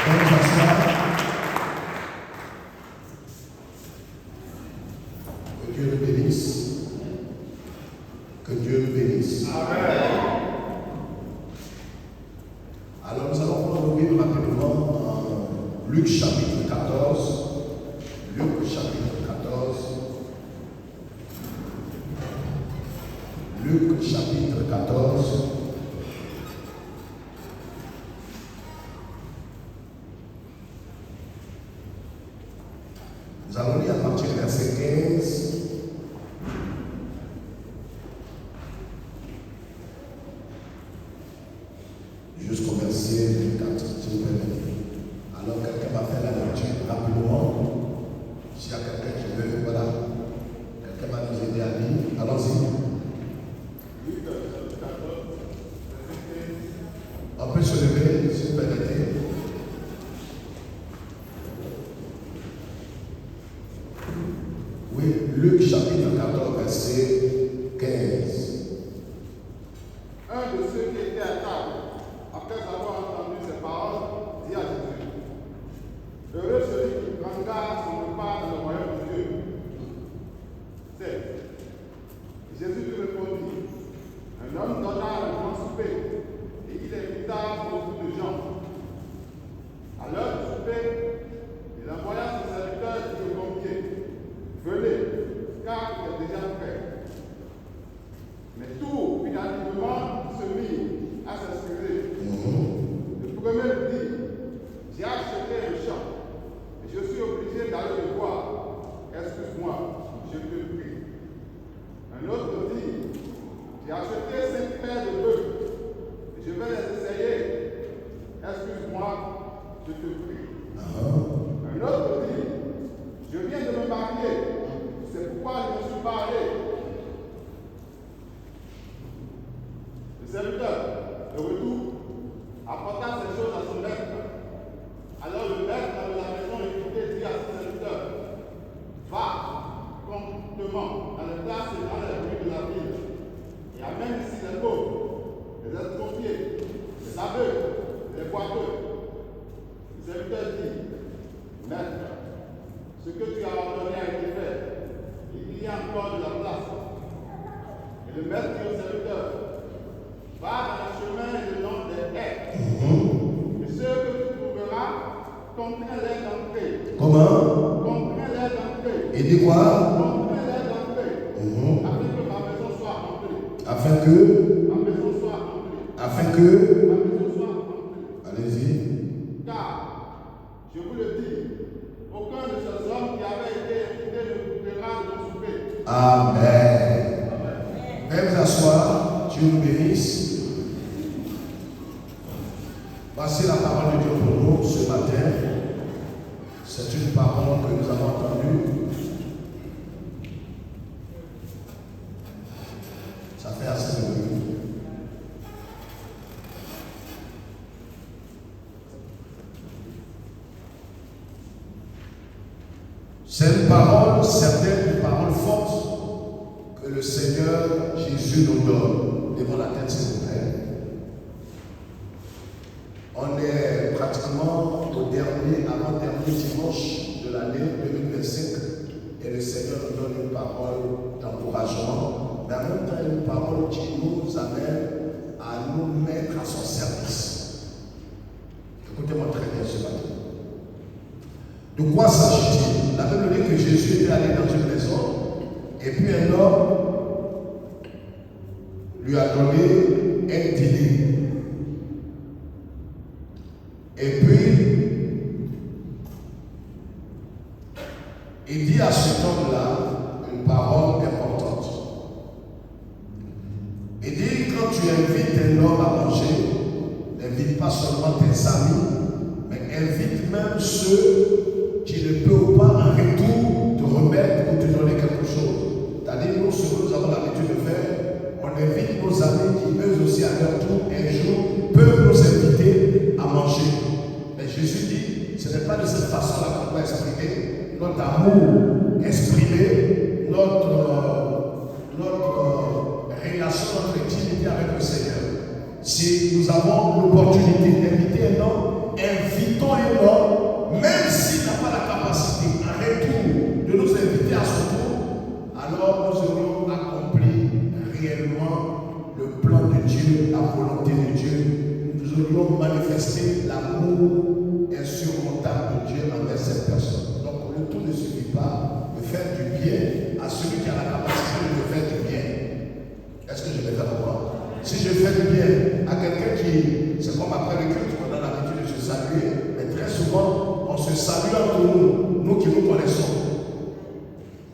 Que Dieu nous bénisse. Que Dieu nous bénisse. Amen. Alors nous allons prendre rapidement Luc chapitre 14. Luc chapitre 14. Luc chapitre 14. Nous allons lire à partir du verset 15. Jusqu'au verset 4, si vous permettez. Alors quelqu'un va faire la lecture rapidement. S'il y a quelqu'un qui veut, voilà. Quelqu'un va nous aider à lire. Allons-y. On peut se lever, si vous permettez. Oui, Luc chapitre 14, verset 15. Un de ceux qui étaient à table, après avoir entendu ces paroles, dit à Jésus: Heureux celui qui prendra son repas dans le royaume de Dieu. 16. Jésus lui répondit: Un homme donna un grand souper, et il invita beaucoup de gens. À l'heure du souper, il envoya ses serviteurs dire aux conviés: Venez, car il est déjà prêt. Mais tout, unanimement, se mit à s'excuser. Le premier lui dit: J'ai acheté un champ, et je suis obligé d'aller le voir. Excuse-moi, je te prie. Un autre dit: J'ai acheté 5 paires de bœufs, et je vais les essayer. Excuse-moi, je te prie. Un autre dit: Je viens de me marier, c'est pourquoi je ne suis pas allé. Le serviteur, de retour, apporta ces choses à son maître. Alors le maître de la maison écoutait dit à son serviteur: Va promptement dans les places et dans les rues de la ville, et amène ici les pauvres, les estropiés, les aveugles, les boiteux. Le serviteur dit: Maître, ce que tu as ordonné a été fait, il y a encore de la place. Et le maître dit au serviteur: Va dans le chemin et le long des haies. Et ceux que tu trouveras, contrains-les d'entrer. Comment? Contrains-les d'entrer. Et dis quoi? Contrains-les d'entrer. Afin que ma maison soit remplie. Afin que? Ma maison soit remplie. Afin que? Ma maison soit remplie. Allez-y. Car, je vous le dis, aucun de ces hommes qui avaient été invités ne goûtera de mon souper. Amen. Veuillez vous asseoir. Dieu nous bénisse. Voici la parole de Dieu pour nous ce matin. C'est une parole que nous avons entendue. Ça fait assez de minutes. C'est une parole, certaines paroles fortes que le Seigneur Jésus nous donne. Levons la tête, s'il vous plaît. On est pratiquement au avant-dernier dimanche de l'année 2025 et le Seigneur nous donne une parole d'encouragement, mais en même temps une parole qui nous amène à nous mettre à son service. Écoutez-moi très bien ce matin. De quoi s'agit-il? La Bible dit que Jésus était allé dans une maison et puis un homme lui a donné un dîner. Et puis, il dit à cet homme-là une parole importante. Il dit, quand tu invites un homme à manger, n'invite pas seulement tes amis, mais invite même ceux qui ne peuvent pas en retour te remettre ou te donner quelque chose. C'est-à-dire, nous, ce que nous avons l'habitude de faire, on invite nos amis qui, eux aussi, à leur tour, un jour, peuvent nous inviter à manger. Mais Jésus dit, ce n'est pas de cette façon-là qu'on doit exprimer notre amour, exprimer notre relation, notre intimité avec le Seigneur. Si nous avons l'opportunité d'inviter un homme, invitons un homme, même s'il n'a pas la capacité, en retour, de nous inviter à son tour, alors nous aurions accompli réellement le plan de Dieu, la volonté de Dieu. Nous aurions manifesté l'amour insurmontable de Dieu envers cette personne. Donc le tout ne suffit pas de faire du bien à celui qui a la capacité de faire du bien. Est-ce que je vais faire quoi? Si je fais du bien à quelqu'un qui, c'est comme après le culte, on a l'habitude de se saluer, mais très souvent, on se salue entre nous, nous qui nous connaissons.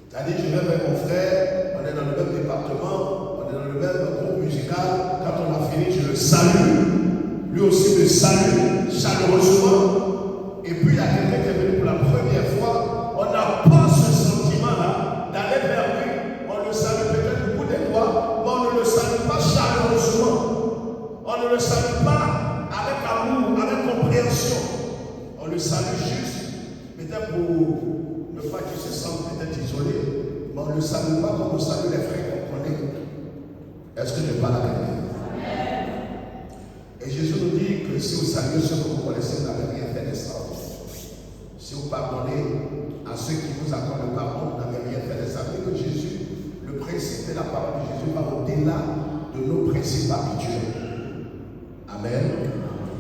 C'est-à-dire, je vais vers mon frère, on est dans le même département, on est dans le même groupe musical, quand on a fini, je le salue. Lui aussi me salue chaleureusement. Et puis, il y a quelqu'un qui est venu pour la première fois, on n'a pas ce sentiment-là d'aller vers lui, on le salue peut-être du bout des doigts, mais on ne le salue pas chaleureusement. On ne le salue pas avec amour, avec compréhension. On le salue juste, peut-être pour ne pas qu'il se sente peut-être isolé, mais on ne le salue pas comme on salue les frères qu'on connaît. Est-ce que je parle à quelqu'un? Et Jésus nous dit que si vous saluez ceux que vous connaissez, vous n'avez rien fait d'extraordinaire. Si vous pardonnez à ceux qui vous accordent le pardon, vous n'avez rien fait d'extraordinaire. Que Jésus, le principe de la parole de Jésus va au-delà de nos principes habituels. Amen.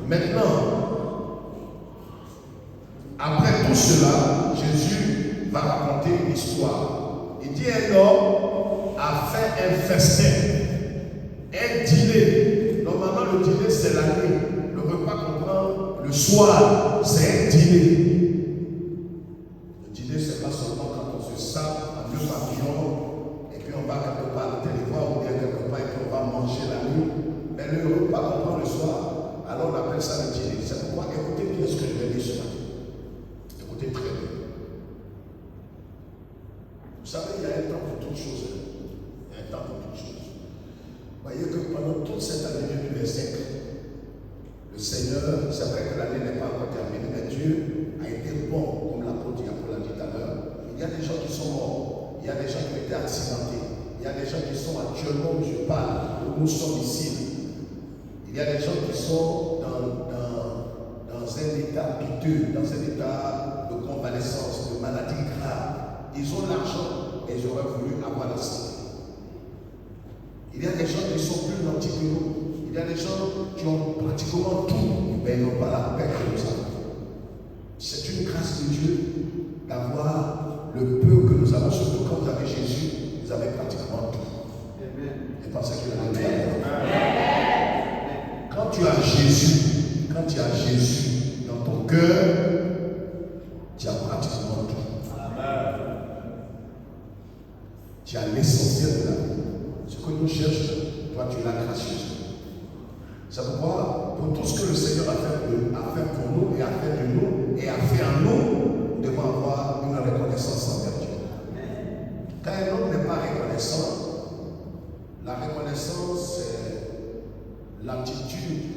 Maintenant, après tout cela, Jésus va raconter une histoire. Il dit un homme a fait un festin, un dîner. Normalement, le dîner, c'est la nuit. Le repas qu'on prend le soir, c'est un dîner. Le dîner, c'est pas seulement quand on se sape en deux papillons et puis on va quelque part à la télévision ou bien quelque part et puis on va manger la nuit. Mais le repas qu'on prend le soir, alors on appelle ça le dîner. C'est pourquoi écoutez bien ce que je vais dire ce matin. Écoutez très bien. Vous savez, il y a un temps pour toutes choses. Il y a un temps pour toutes choses. Vous voyez que pendant toute cette année 2025, le Seigneur, c'est vrai que l'année n'est pas encore terminée, mais Dieu a été bon, comme l'apôtre Diacola l'a dit tout à l'heure. Il y a des gens qui sont morts, il y a des gens qui ont été accidentés, il y a des gens qui sont actuellement où je parle, où nous sommes ici. Il y a des gens qui sont dans un état piteux, dans un état de convalescence, de maladie grave. Ils ont l'argent, mais ils auraient voulu avoir la santé. Il y a des gens qui sont plus nantis que nous. Il y a des gens qui ont pratiquement tout, mais ils n'ont pas la paix que nous avons. C'est une grâce de Dieu d'avoir le peu que nous avons, surtout quand vous avez Jésus, vous avez pratiquement tout. Et pensez que vous avez quand tu as Jésus, dans ton cœur, tu as pratiquement tout. Tu as l'essentiel de la vie. Ce que nous cherchons, toi tu l'as gracieusement. C'est pourquoi, pour tout ce que le Seigneur a fait pour nous et a fait de nous et a fait en nous, nous devons avoir une reconnaissance envers Dieu. Quand un homme n'est pas reconnaissant, la reconnaissance c'est l'attitude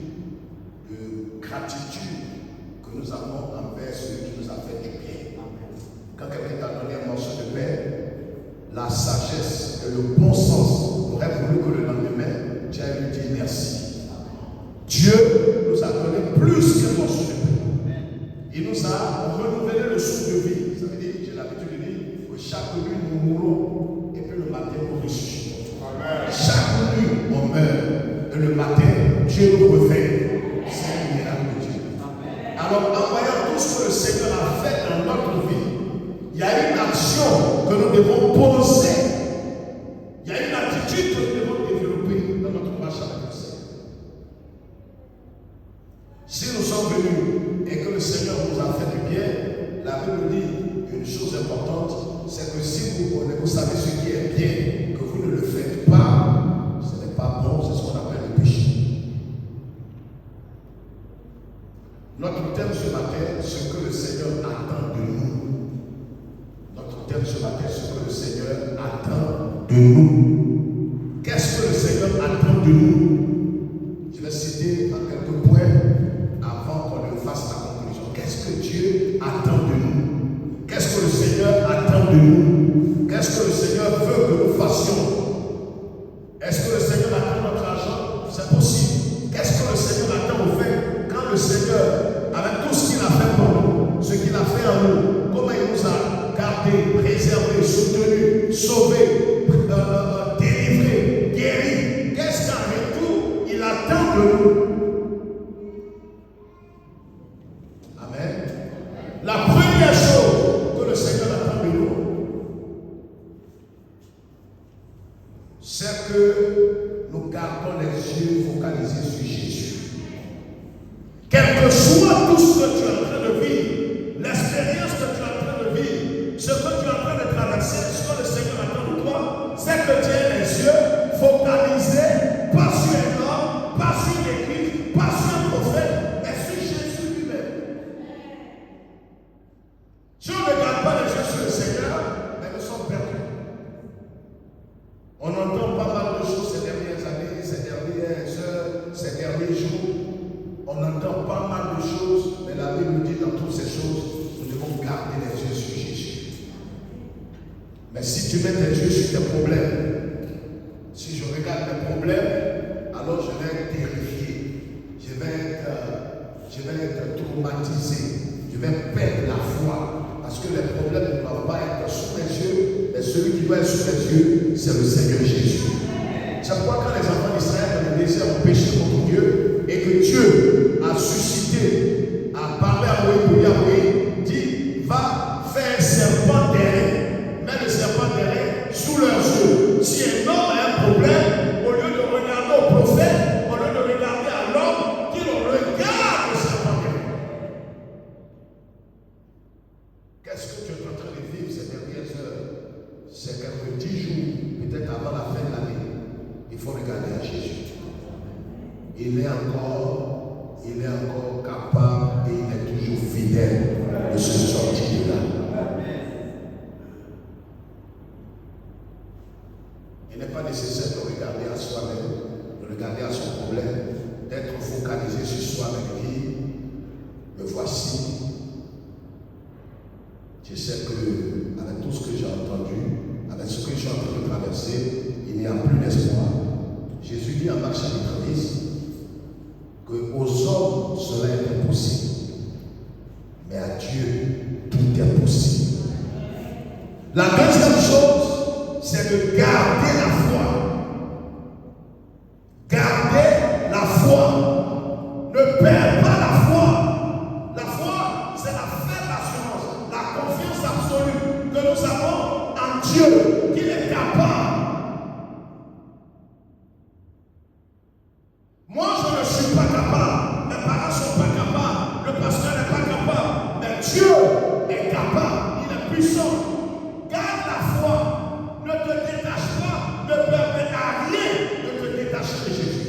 de gratitude que nous avons envers celui qui nous a fait du bien. Quand quelqu'un t'a donné un morceau de pain, la sagesse et le bon sens aurait voulu que le lendemain, tu ailles lui dire merci. Dieu nous a donné plus qu'un morceau de pain. Il nous a renouvelé le souffle de vie. Ça veut dire, j'ai l'habitude de dire que chaque nuit nous mourons et puis le matin nous ressuscitons. Chaque nuit on meurt et le matin Dieu nous refait. C'est un miracle de Dieu. Alors en voyant tout ce que le Seigneur a fait dans notre vie, il y a une action que nous devons poser. Il y a une attitude que nous devons développer dans notre marche avec le Seigneur. Si nous sommes venus et que le Seigneur nous a fait du bien, la Bible dit une chose importante, c'est que si vous savez ce qui est bien, que vous ne le faites pas, ce n'est pas bon, c'est ce qu'on appelle le péché. Notre thème ce matin, ce que le Seigneur attend de nous. Notre thème ce matin, ce que le Seigneur attend de nous. Qu'est-ce que le Seigneur attend de nous? Je vais citer en quelques points avant qu'on ne fasse la conclusion. Qu'est-ce que Dieu attend de nous? Qu'est-ce que le Seigneur attend de nous? Qu'est-ce que le Seigneur veut que nous fassions? Est-ce que le Seigneur attend notre argent? C'est possible. Qu'est-ce que le Seigneur attend au fait quand le Seigneur, avec tout attend de nous. Amen. La première chose que le Seigneur attend de nous, c'est que nous gardons les yeux focalisés sur Jésus. Quel que soit tout ce que tu es en train de vivre, l'expérience que tu es en train de vivre, ce que tu es en train de traverser, ce que le Seigneur attend de toi, c'est que tu aies les yeux focalisés, pas sur un homme, pas sur l'église, pas sur un prophète, mais sur Jésus lui-même. Si on ne regarde pas les yeux sur le Seigneur, nous sommes perdus. On entend pas mal de choses ces dernières années, ces dernières heures, ces derniers jours. On entend pas mal de choses, mais la Bible nous dit dans toutes ces choses, nous devons garder les yeux sur Jésus. Mais si tu mets tes yeux sur tes problèmes, si je regarde mes problèmes, alors je vais être terrifié, je vais être traumatisé, je vais perdre la foi, parce que les problèmes ne doivent pas être sous mes yeux, mais celui qui doit être sous mes yeux, c'est le Seigneur Jésus. C'est pourquoi quand les enfants d'Israël dans le désert ont péché contre Dieu, et que Dieu a suscité, a parlé à Moïse pour lui Moïse, dit, va faire un serpent d'airain, mets le serpent d'airain sous leurs yeux. Si un homme a un problème, au lieu de regarder au prophète, au lieu de regarder à l'homme, qu'il regarde le serpent d'airain. Qu'est-ce que tu es en train de vivre ces dernières heures? C'est quelques 10 jours, peut-être avant la fin de l'année. Il faut regarder à Jésus. Il est encore capable et il est toujours fidèle de se sortir de là. Il n'est pas nécessaire de regarder à soi-même, de regarder à son problème, d'être focalisé sur soi-même. Me voici. Je sais que avec tout ce que j'ai entendu, avec ce que je suis en train de traverser, il n'y a plus d'espoir. Jésus dit en Marc chapitre 10 qu'aux hommes cela est impossible, mais à Dieu tout est possible. La deuxième chose, c'est de garder la foi. Garder la foi. Ne perds pas la foi. La foi, c'est la ferme assurance, la confiance absolue que nous avons en Dieu, qu'il est capable. Moi, je ne suis pas capable. Mes parents ne sont pas capables. Le pasteur n'est pas capable. Mais Dieu est capable. Il est puissant. Garde la foi. Ne te détache pas. Ne permets à rien de te détacher de Jésus.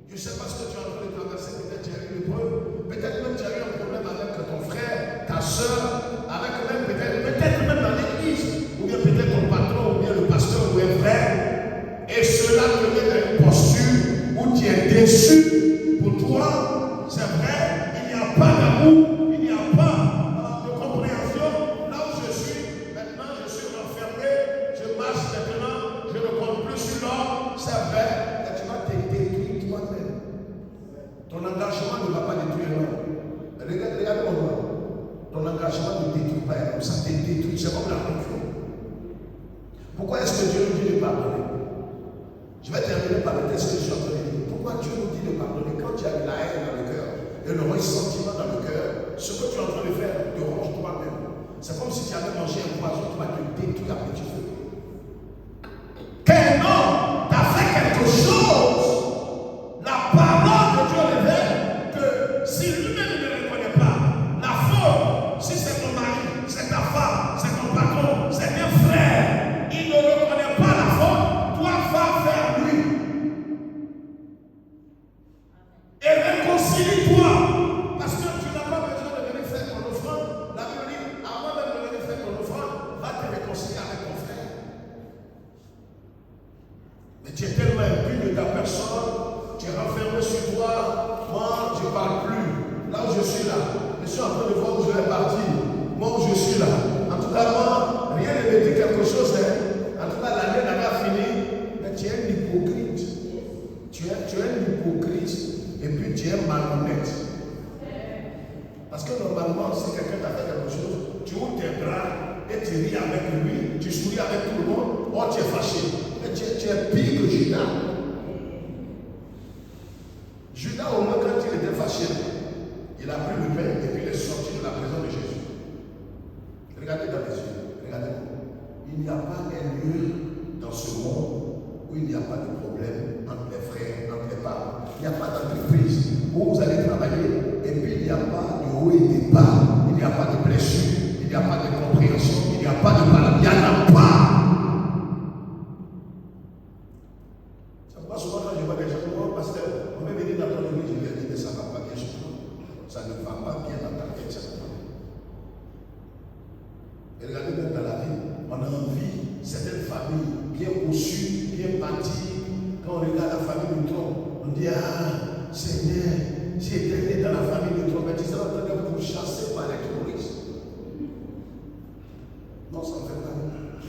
Je ne sais pas ce que tu es en train de traverser. Peut-être tu as eu une preuve. Peut-être même tu as eu un problème avec ton frère, ta soeur, avec même peut-être même dans l'église. Ou bien peut-être ton patron, ou bien le pasteur, ou un frère. Et cela te met dans une posture où tu es déçu pour toi, c'est vrai, il n'y a pas d'amour, il n'y a pas de compréhension. Là où je suis, maintenant je suis renfermé, je marche maintenant, je ne compte plus sur l'homme, c'est vrai, et tu vas te détruire toi-même. Ton engagement ne va pas détruire l'homme. Regarde-moi, ton engagement ne détruit pas l'homme, ça te détruit, c'est comme la confiance. Pourquoi est-ce que Dieu nous dit de pardonner? Je vais terminer par le texte que je suis en train de dire. Pourquoi Dieu nous dit de pardonner quand tu as de la haine dans le cœur et le ressentiment dans le cœur? Ce que tu es en train de faire te ronge toi-même. C'est comme si tu avais mangé un poison qui va te détruire à petit feu. Qu'un homme t'a fait quelque chose, la parole de Dieu révèle que si lui-même ne reconnaît pas la faute, si c'est ton mari, c'est ta femme, c'est ton patron, c'est un frère, il ne reconnaît pas la faute, toi va vers lui. Et réconcilie-toi. Parce que tu n'as pas besoin de venir faire ton offrande. La Bible dit, avant même de venir faire ton offrande, va te réconcilier avec ton frère. Mais tu es tellement imbu de ta personne, tu es renfermé sur toi. Moi, je ne parle plus. Là où je suis là, je suis en train de voir où je vais partir. Moi où je suis là. En tout cas, moi, rien ne me dit quelque chose. En tout cas, l'année n'a pas fini. Mais tu es un hypocrite. Tu es un hypocrite. Et puis tu es malhonnête. Parce que normalement, si quelqu'un t'a fait quelque chose, tu ouvres tes bras et tu ris avec lui, tu souris avec tout le monde, oh tu es fâché. Mais tu es pire que Judas. Judas, au moins, quand il était fâché, il a pris le pain et puis il est sorti de la présence de Jésus. Regardez dans les yeux, regardez-moi. Il n'y a pas un lieu dans ce monde où il n'y a pas de problème entre les frères, entre les parents. Il n'y a pas d'entreprise où vous allez travailler et puis il n'y a pas de haut et de bas, il n'y a pas de blessure, il n'y a pas de compréhension, il n'y a pas de parole, il n'y en a pas. Ça me passe souvent quand je vois des gens, moi, pasteur, on va venir dans ton église, je vais dire, mais ça ne va pas bien chez toi. Ça ne va pas bien dans ta tête, ça ne va pas. Et regardez même dans la vie, on a envie, certaines familles bien reçues, bien bâties, quand on regarde la famille du tronc, on dit, ah, Seigneur, si j'étais né dans la famille du tronc, mais tu seras en train de vous chasser par les terroristes. Non, ça ne fait pas mal.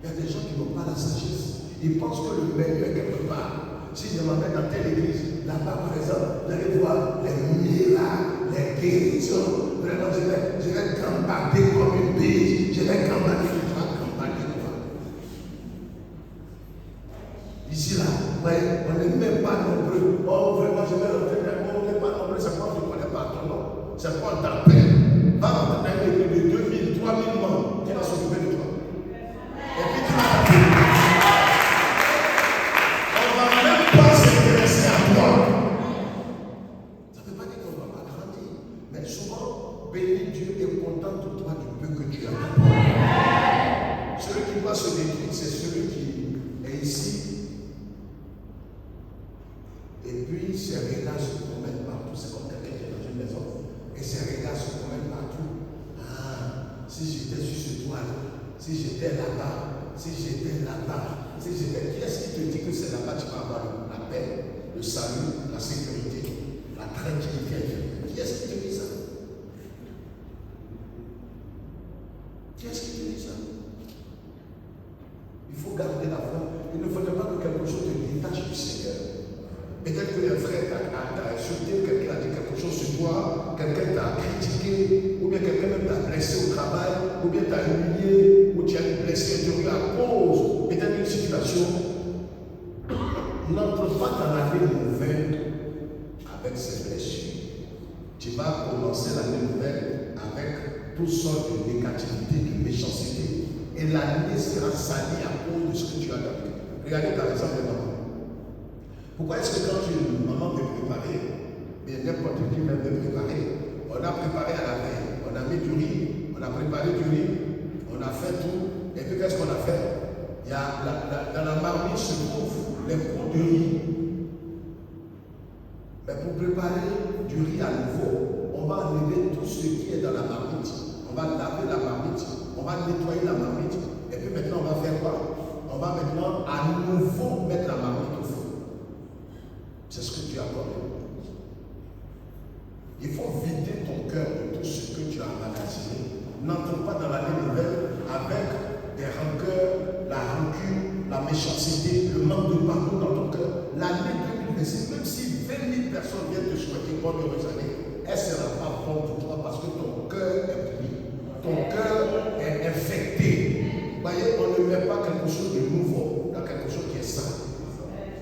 Il y a des gens qui n'ont pas la sagesse. Ils pensent que le meilleur est quelque part. Si je m'emmène dans telle église, là-bas par exemple, vous allez voir les miracles, les guérisons. Vraiment, je vais gambader comme une bise. Je vais gambader quoi. Ici là, ouais, on n'est même pas nombreux. Oh, vraiment, je vais rentrer, mais on n'est pas nombreux. C'est pas que je ne connais pas ton nom. C'est pas ta paix. Va rentrer dans une église de 2000, 3000 membres. Qui va s'occuper de toi? Et puis tu vas t'appeler. On ne va même pas s'intéresser à toi. Ça ne veut pas dire qu'on ne va pas grandir. Mais souvent, béni Dieu est content de toi du peu que tu as. Celui qui va se détruire, c'est celui qui est ici. Et puis ses regards se promènent partout. C'est comme quelqu'un qui est dans une maison. Et ses regards se promènent partout. Ah, si j'étais sur ce toit, si j'étais là-bas, si j'étais là-bas, si j'étais. Qui est-ce qui te dit que c'est là-bas que tu vas avoir la paix, le salut, la sécurité, la tranquillité? Qui est-ce qui te dit ça? Qui est-ce qui te dit ça? Il faut garder la foi. Il ne faudrait pas que quelque chose te détache du Seigneur. Peut-être que un frère t'a insulté, quelqu'un a dit quelque chose sur toi, quelqu'un t'a critiqué, ou bien quelqu'un même t'a blessé au travail, ou bien t'a humilié, ou tu as été blessé intérieur à cause peut-être d'une situation. N'entre pas dans l'année nouvelle avec ces blessures. Tu vas commencer l'année nouvelle avec toutes sortes de négativité, de méchanceté. Et l'année sera salie à cause de ce que tu as vécu. Regardez par exemple les mamans. Pourquoi est-ce que quand une maman veut préparer, bien n'importe qui même veut préparer, on a préparé à la veille, on a mis du riz, on a préparé du riz, on a fait tout, et puis qu'est-ce qu'on a fait? Il y a dans la marmite se trouvent les pots de riz. Mais pour préparer du riz à nouveau, on va enlever tout ce qui est dans la marmite. On va laver la marmite, on va nettoyer la marmite, et puis maintenant on va faire quoi? On va maintenant à nouveau mettre la marmite au feu. C'est ce que tu as connu. Il faut vider ton cœur de tout ce que tu as emmagasiné. N'entre pas dans l'année nouvelle avec des rancœurs, la rancune, la méchanceté, le manque de pardon dans ton cœur. L'année 2026, même si 20 000 personnes viennent te souhaiter bonne heureuse année, elle ne sera pas bonne pour toi parce que ton cœur est pris. Ton cœur est infecté. Vous voyez, on ne met pas quelque chose de nouveau dans quelque chose qui est sain.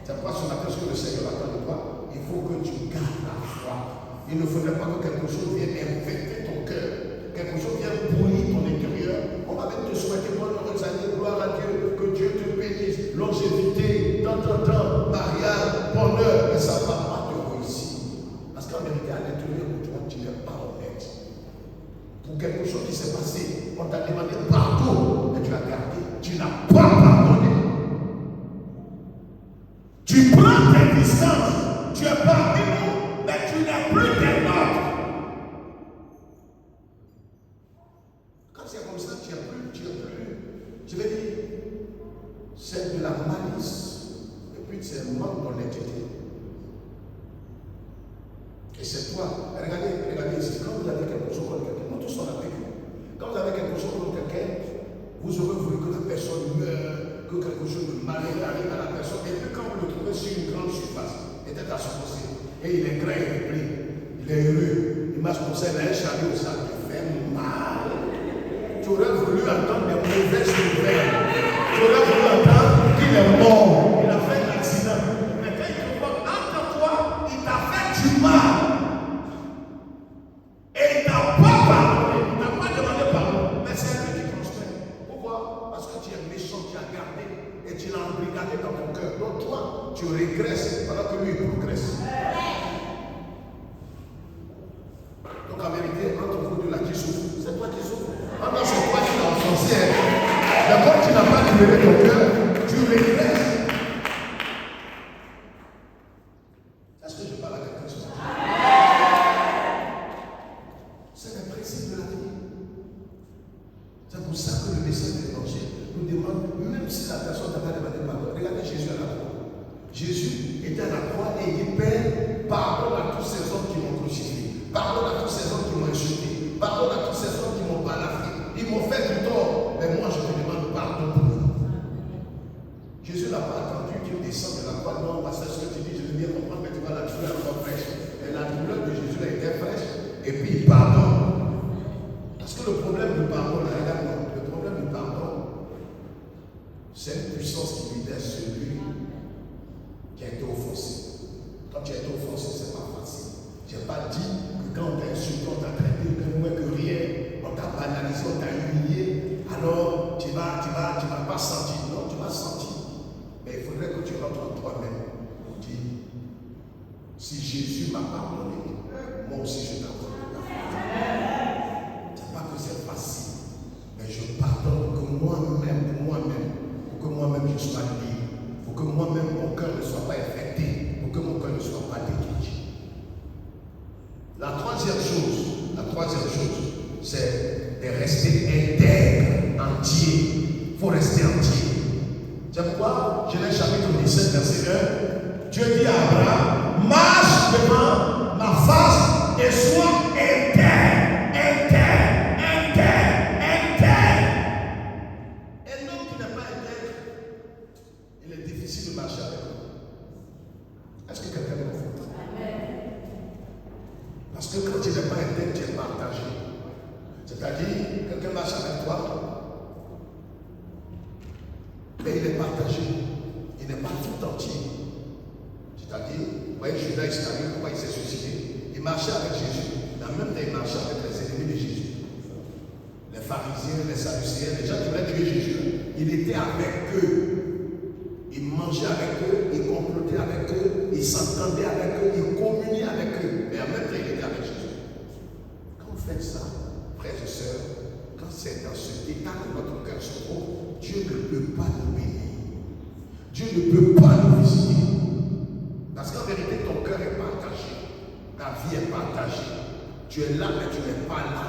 C'est pas ce matin ce que le Seigneur attend de toi. Il faut que tu gardes la foi. Il ne faudrait pas que quelque chose vienne infecter ton cœur. Quelque chose vienne pourrir ton intérieur. On va même te souhaiter bonne heureuse année, gloire à Dieu, que Dieu te bénisse, longévité, tant, mariage, bonheur. Mais ça ne va pas te réussir. Parce qu'en vérité, à l'intérieur de toi, tu n'es pas honnête. Pour quelque chose qui s'est passé, on t'a demandé pardon, mais tu as gardé. Tu n'as pas pardonné. Tu prends tes distances, tu es parmi nous, mais tu n'es plus des nôtres. Quand c'est comme ça, tu n'es plus, je vais dire, c'est de la malice, et puis c'est un manque d'honnêteté. Et c'est toi, regardez ici, quand vous avez quelque chose contre quelqu'un, nous tous on a vécu. Quand vous avez quelque chose contre quelqu'un, vous aurez voulu que la personne meure, que quelque chose de malheureux arrive à la personne, et puis quand vous le trouvez sur une grande surface, peut-être à son conseil, et il est grand, il est pris, il est heureux, il marche comme ça, il a un chariot au sac, il fait mal. Tu aurais voulu entendre des mauvaises nouvelles. Tu aurais voulu entendre qu'il est mort, il a fait un accident. Mais quand il te voit entre toi, il t'a fait du mal et il n'a pas pardonné, il n'a pas demandé pardon, mais c'est lui qui prospère. Pourquoi? Parce que tu es méchant, tu as gardé et tu l'as embrigadé dans ton cœur. Donc toi, tu régresses pendant que lui il progresse. Donc en vérité, entre vous deux là qui souffre, c'est toi qui souffres. Maintenant c'est toi qui l'as enfoncé. D'abord tu n'as pas libéré ton cœur, tu régresses. Est-ce que je parle à quelqu'un ce soir? C'est le principe de la vie. C'est pour ça que le message de l'évangile nous demande, même si la personne n'a pas demandé pardon, regardez Jésus à la croix. Jésus était à la croix et il dit, Père, pardonne à tous ces hommes qui m'ont crucifié, pardonne à tous ces hommes qui m'ont insulté, pardonne à tous ces hommes qui m'ont balafré. Ils m'ont fait du tort, mais moi je te demande pardon pour eux. Jésus n'a pas attendu qu'il descende de la croix. Non, parce que ce que tu dis, je veux bien comprendre, mais tu vas la douleur encore fraîche. Et la douleur de Jésus a été fraîche, et puis il pardonne. Parce que le problème du pardon, regarde-moi, le problème du pardon, c'est une puissance qui lui laisse celui qui a été offensé. Quand tu as été offensé, c'est pas facile. Je n'ai pas dit que quand on t'a insulté, on t'a traité de moins que rien, on t'a banalisé, on t'a humilié, alors tu vas pas sentir. Non, tu vas sentir. Mais il faudrait que tu rentres en toi-même pour dire, si Jésus m'a pardonné, moi aussi je t'accorde la pardon. C'est pas que c'est facile, mais je pardonne pour que moi-même, pour que moi-même je sois libre, pour que moi-même mon cœur ne soit pas infecté, pour que mon cœur ne soit pas détruit. La troisième chose, c'est de rester intègre, entier. Il faut rester entier. C'est pourquoi Genèse chapitre 17, verset 1, Dieu dit à Abraham, marche devant ma face et sois intègre. Un homme qui n'est pas intègre, il est difficile de marcher avec lui. Est-ce que quelqu'un me confronte? Parce que quand tu n'es pas intègre, tu es partagé. C'est-à-dire, quelqu'un marche avec toi, mais il est partagé. Il n'est pas tout entier. C'est-à-dire, vous voyez Judas Iscariot, pourquoi il s'est suicidé? Il marchait avec Jésus. Mais en même temps, il marchait avec les ennemis de Jésus. Les pharisiens, les sadducéens, les gens qui voulaient tuer Jésus. Il était avec eux. Il mangeait avec eux, il complotait avec eux, il s'entendait avec eux, il communiait avec eux. Mais en même temps, il était avec Jésus. Quand vous faites ça, frères et sœurs, quand c'est dans cet état que notre cœur se trouve, Dieu ne peut pas nous bénir. Dieu ne peut pas nous visiter. Parce qu'en vérité, ton cœur est partagé. Ta vie est partagée. Tu es là, mais tu n'es pas là.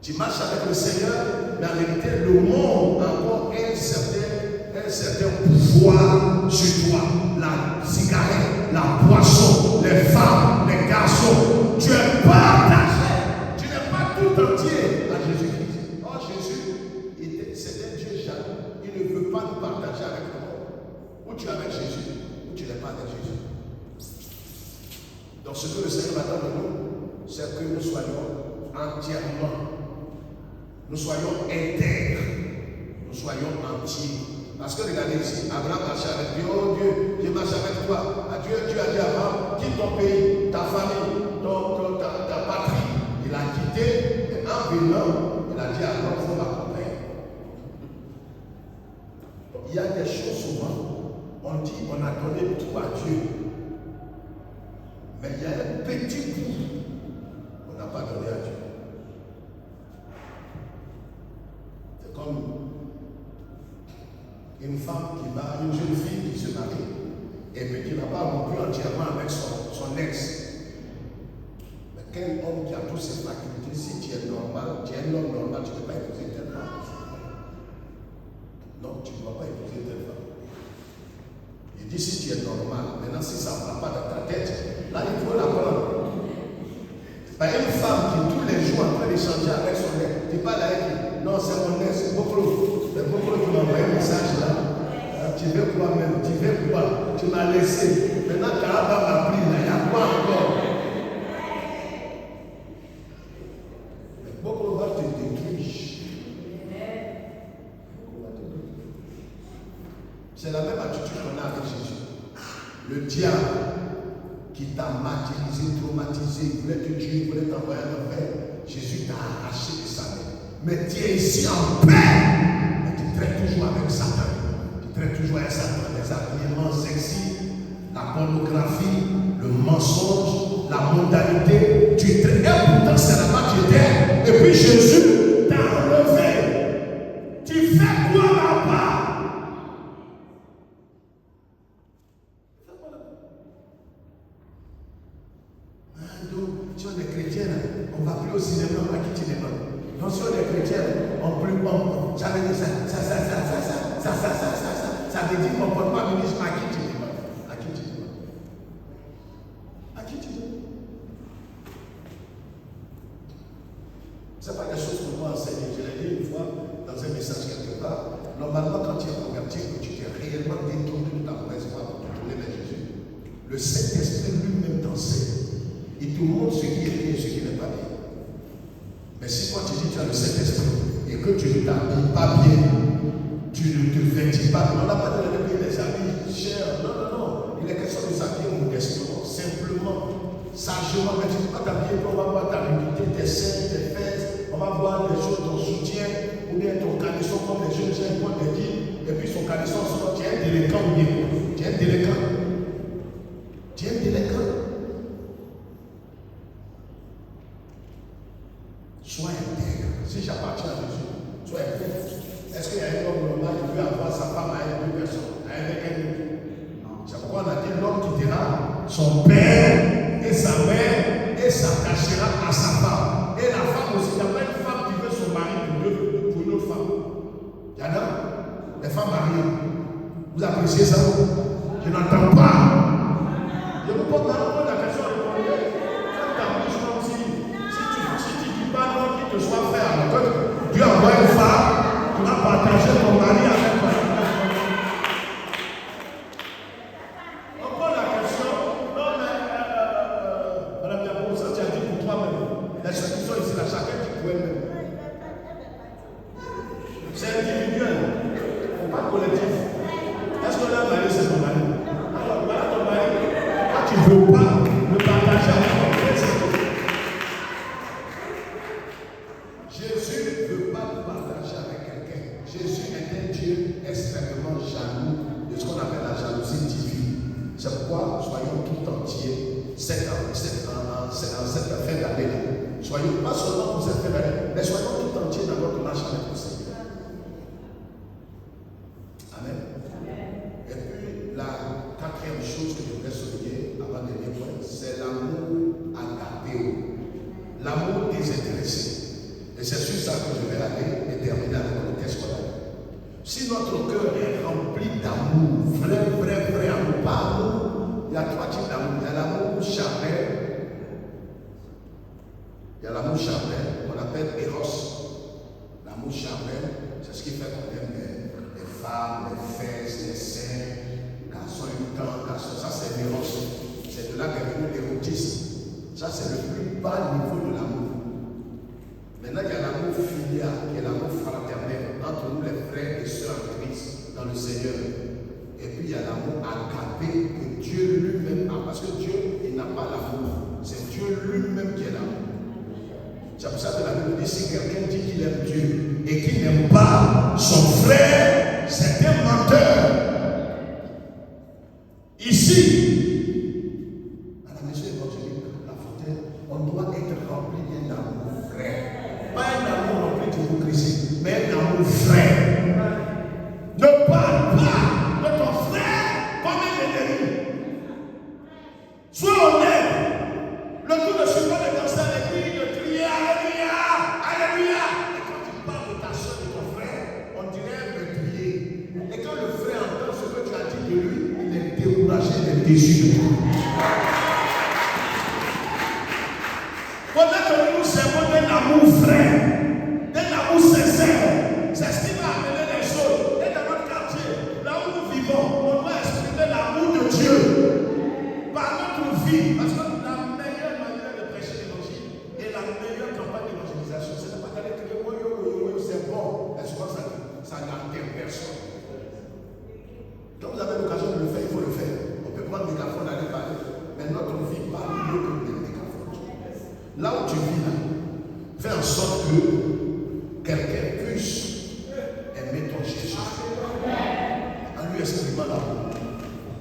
Tu marches avec le Seigneur, mais en vérité, le monde a encore un certain pouvoir sur toi. La cigarette, la boisson, les femmes, les garçons. Tu es partagé. Tu n'es pas tout entier à Jésus-Christ. Oh, Jésus, c'est un Dieu jaloux. Il ne veut pas nous partager avec nous. Ou tu es avec Jésus, ou tu n'es pas avec Jésus. Donc ce que le Seigneur attend de nous, c'est que nous soyons entièrement, nous soyons intègres, nous soyons entiers. Parce que regardez ici, Abraham marchait avec Dieu. Oh Dieu, je marche avec toi. Dieu a dit à Abraham, quitte ton pays, ta famille, ta patrie. Il a quitté, et en venant, il a dit à Abraham, il faut m'accompagner. Il y a des choses souvent, on dit, on a donné tout à Dieu. Mais il y a un petit bout qu'on n'a pas donné à Dieu. C'est comme une femme une jeune fille qui se marie et puis qui n'a pas rompu entièrement avec son ex. Mais quel homme qui a toutes ses facultés, si tu es normal, tu es un homme normal, tu ne peux pas épouser telle femme. Non, tu ne dois pas épouser telle femme. Il dit si tu es normal, maintenant si ça ne va pas dans ta tête, là il faut la prendre. Une femme qui tous les jours en train d'échanger avec son ex, tu parles avec lui, non c'est mon ex, c'est beaucoup. C'est beaucoup qui m'a envoyé un message là. Tu veux quoi même? Tu veux quoi? Tu m'as laissé. Maintenant quand Abba m'a pris là, il y a quoi encore? Mais beaucoup va te détruire. C'est la même attitude qu'on a avec Jésus. Le diable qui qui t'a martyrisé, traumatisé, voulait te tuer, voulait t'envoyer en enfer, Jésus t'a arraché de sa main. Mais tu es ici en paix. Mais tu traites toujours avec Satan. Tu traites toujours avec Satan. Les habillements sexy, la pornographie, le mensonge, la mondanité. Tu traites. Et pourtant, c'est là-bas que tu étais. Et puis Jésus t'a enlevé. Tu fais quoi là-bas? Si on est chrétien, on ne va plus au cinéma, on va quitter les cinéma. Donc si on est chrétien, on ne peut pas. Ça veut dire ça veut dire qu'on ne peut pas venir à qui tu es. À qui tu es. À qui tu es. Ce n'est pas des choses qu'on doit enseigner. Je l'ai dit une fois dans un message quelque part. Normalement, quand tu es converti, que tu t'es réellement détourné de ta mauvaise voie pour te tourner vers Jésus, le Saint-Esprit lui-même t'enseigne. Il te montre ce qui est bien et ce qui n'est pas bien. Mais si toi tu dis que tu as le Saint-Esprit et que tu ne t'habilles pas bien, tu ne te vêtis pas, on n'a pas de payer les habits chers. Non. Il est question de s'habiller modestement, simplement, sagement. Mais tu ne peux pas t'habiller, on va voir ta nudité, tes seins, tes fesses, on va voir des choses, ton soutien, ou bien ton caleçon comme les jeunes gens vont te dire, et puis son caleçon, tu es un délinquant ou bien quoi? Tu es un délinquant. Tu es un délinquant. Sois intègre. Si j'appartiens à Jésus, sois intègre. Est-ce qu'il y a un homme normal qui veut avoir sa femme avec deux personnes, avec un autre? Non. C'est pourquoi on a dit l'homme quittera son père et sa mère et s'attachera à sa femme. Et la femme aussi, il n'y a pas une femme qui veut son mari pour une autre femme. Il y en a. Les femmes mariées. Vous appréciez ça? Je n'entends pas. Je vous pose la question à répondre. Faites ta bouche comme si tu dis pas non, qu'il te soit frère. Alors, Dieu envoie une femme, tu vas partager ton mari avec toi. On pose la question. Non, mais Madame Diabo, ça tu as dit pour toi-même. Les choses qui sont ici, là, chacun dit pour elle-même. C'est individuel. Il ne faut pas collectif. Est-ce que là, mari, c'est ton mari? Alors, voilà ton mari. Quand tu ne veux pas le partager avec ton frère, c'est ton frère. Jésus ne veut pas le partager avec quelqu'un. Jésus est un Dieu extrêmement jaloux de ce qu'on appelle la jalousie divine. C'est pourquoi soyons tout entiers cette fin d'année. Soyons pas seulement pour cette fin d'année, mais soyons tout entiers dans notre marche avec le Seigneur. Amen. Et puis la quatrième chose que je voudrais souligner avant de dernier point, c'est l'amour agapéo, l'amour désintéressé. Et c'est sur ça que je vais aller et terminer avec le texte scolaire. Si notre cœur est rempli d'amour, vrai amour, pas amour, il y a trois types d'amour. Il y a l'amour charnel. Il y a l'amour charnel qu'on appelle Eros. L'amour charnel, c'est ce qui fait qu'on aime les femmes, les fesses, les seins, garçons et garçons. Ça, c'est Eros. C'est de là qu'est venu l'érotisme. Ça, c'est le plus bas niveau de l'amour. Maintenant, il y a l'amour filial, qui est l'amour fraternel entre nous, les frères et sœurs en Christ, dans le Seigneur. Et puis, il y a l'amour agapé que Dieu lui-même a. Parce que Dieu, il n'a pas l'amour. C'est Dieu lui-même qui est l'amour. C'est pour ça que la Bible dit, si quelqu'un dit qu'il aime Dieu et qu'il n'aime pas son frère, c'est un menteur. Ici, à la maison évangélique, la Fontaine, on doit être rempli d'un amour frère. Pas un amour rempli d'hypocrisie, mais un amour frère. Ne parle pas de ton frère comme un ennemi. Sois honnête. Le tout ne suit pas de danser avec lui, de crier Alléluia, Alléluia. Et quand tu parles de ta soeur, de ton frère, on dirait un meurtrier. Et quand le frère entend ce que tu as dit de lui, il est découragé, il est déçu de toi. Pendant que nous nous servons d'un amour frère, d'un amour sincère, c'est ce qui va amener les choses. Et dans notre quartier, là où nous vivons, on doit exprimer l'amour de Dieu par notre vie. Parce que la meilleure manière de prêcher l'évangile et la meilleure campagne d'évangélisation, c'est de ne pas aller crier yo, c'est bon. Et souvent, ça n'entend personne. Quand vous avez l'occasion de le faire, il faut le faire. On peut prendre le microphone et aller parler. Mais notre vie là où tu vis là, fais en sorte que quelqu'un puisse aimer ton Jésus. En lui exprimant l'amour.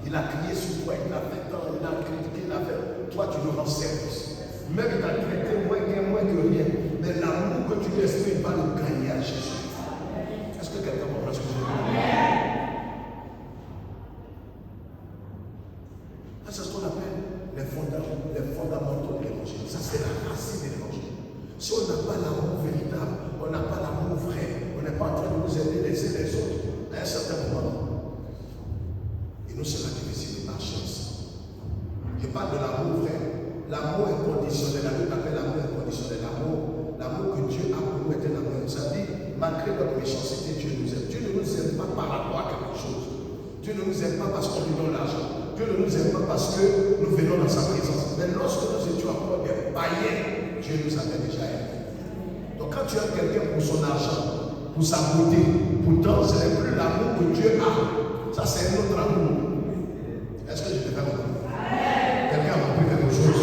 Il a crié sur toi, il a fait tant, il a critiqué, il a fait. Toi, tu lui rends service. Même il t'a traité moins que rien. Mais l'amour que tu lui exprimes va le gagner à Jésus. Est-ce que quelqu'un comprend ce que je veux dire? C'est ce qu'on appelle les fondamentaux de l'évangile. Ça, c'est la racine de l'évangile. Si on n'a pas l'amour véritable, on n'a pas l'amour vrai, on n'est pas en train de nous aider les uns les autres, à un certain moment, il nous sera difficile de marcher ensemble. Je parle de l'amour vrai. L'amour inconditionnel. La Bible appelle l'amour inconditionnel. L'amour que Dieu a pour nous est un amour. Ça dit, malgré notre méchanceté, Dieu nous aime. Dieu ne nous aime pas par rapport à quelque chose. Dieu ne nous aime pas parce qu'on lui donne l'argent. Dieu ne nous aime pas parce que nous venons dans sa présence. Mais lorsque nous étions encore des païens, Dieu nous avait déjà aimés. Donc quand tu aimes quelqu'un pour son argent, pour sa beauté, pourtant ce n'est plus l'amour que Dieu a. Ça c'est un autre amour. Est-ce que je te fais comprendre? Quelqu'un a compris quelque chose?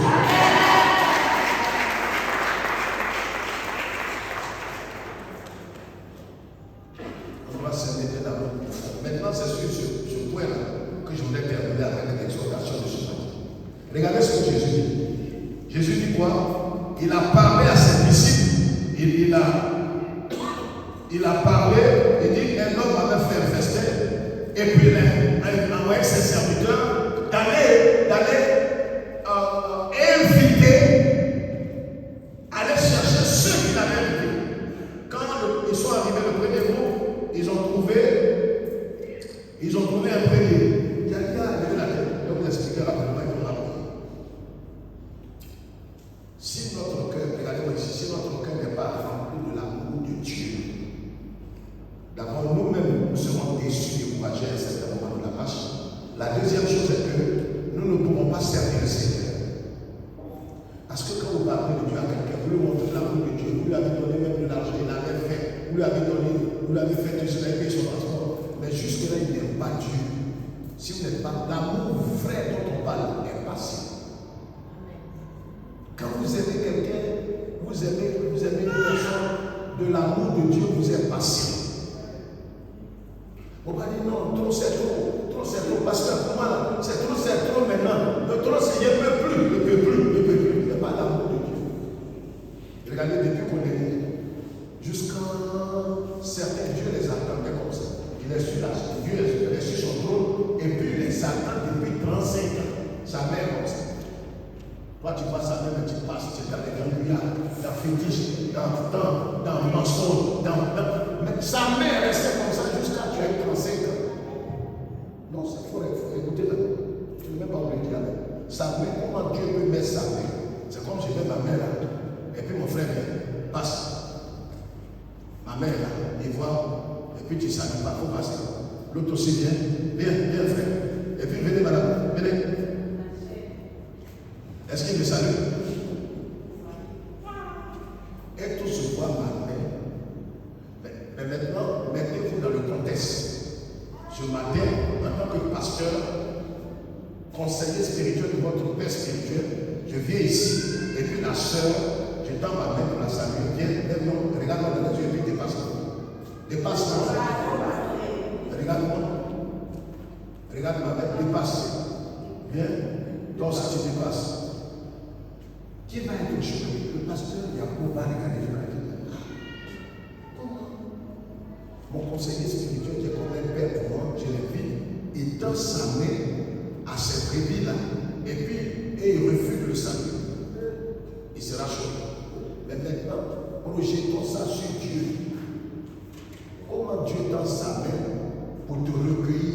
On va se mettre d'abord. Maintenant c'est sur ce point-là que je voulais terminer avec l'exhortation de ce matin. Regardez ce que Jésus dit. Jésus dit quoi? Il a parlé à ses disciples. Il a parlé, il dit un homme avait fait un festin, et puis il a envoyé ses serviteurs d'aller aller chercher ceux qu'il avait invités. Quand ils sont arrivés le premier jour, ils ont trouvé un premier. Il y a la tête. Je vais vous expliquer rapidement et pour rappeler. Si notre cœur, regardez-moi ici, si notre cœur n'est pas rempli de l'amour de Dieu, d'abord nous-mêmes nous serons déçus, découragés à un certain moment de la marche. La deuxième chose est que nous ne pourrons pas servir le Seigneur. Parce que quand vous parlez de Dieu à quelqu'un, vous lui montrez l'amour de Dieu, vous lui avez donné même de l'argent, il avait fait, vous lui avez donné, vous lui avez fait tout cela, et son transport. Mais jusque-là, il n'aime pas Dieu. Si vous n'êtes pas l'amour vrai dont on parle, est passé. Quand vous aimez quelqu'un, vous aimez une personne, de l'amour de Dieu vous est passé. On va dire non, trop c'est trop, parce que pour moi, c'est trop maintenant. Le trop c'est, je ne peux plus. Il n'y a pas l'amour de Dieu. Regardez, depuis qu'on est né, jusqu'à certains, Dieu les attendait comme ça. Il est sur Dieu est sur son trône, et puis il les attend depuis 35 ans. Sa mère comme ça. Toi, tu passes sa mère, tu passes, tu es dans les grands dans fétiche, dans mensonge, mais sa mère restait comme ça jusqu'à tu aies 35 ans. Non, il faut écouter là. Tu ne mets pas où le dire. Sa mère, comment Dieu peut mettre sa mère? C'est comme je mets ma mère là. Et puis mon frère vient, passe. Ma mère là, il voit, et puis tu salues pas, il faut passer. L'autre aussi vient, viens frère. Et puis venez madame, venez. Est-ce qu'il me salue? Et tout se voit ma mère. Mais maintenant, mettez-vous dans le contexte. Ce matin, en tant que pasteur, conseiller spirituel de votre père spirituel, je viens ici, et puis la soeur, je tends ma main pour la saluer. Viens, regarde-moi dans les yeux, et puis dépasse-moi. Dépasse-moi. Regarde-moi. Regarde ma main, dépasse. Viens, toi aussi tu dépasses. Qui va être choqué? Le pasteur Yacoub va regarder le Mon conseiller spirituel qui est comme un père pour moi, je l'invite, il tend sa main à cette brebis-là, et puis il refuse le salut. Il sera choqué. Mais maintenant, projetons ça sur Dieu. Comment Dieu tend sa main pour te recueillir?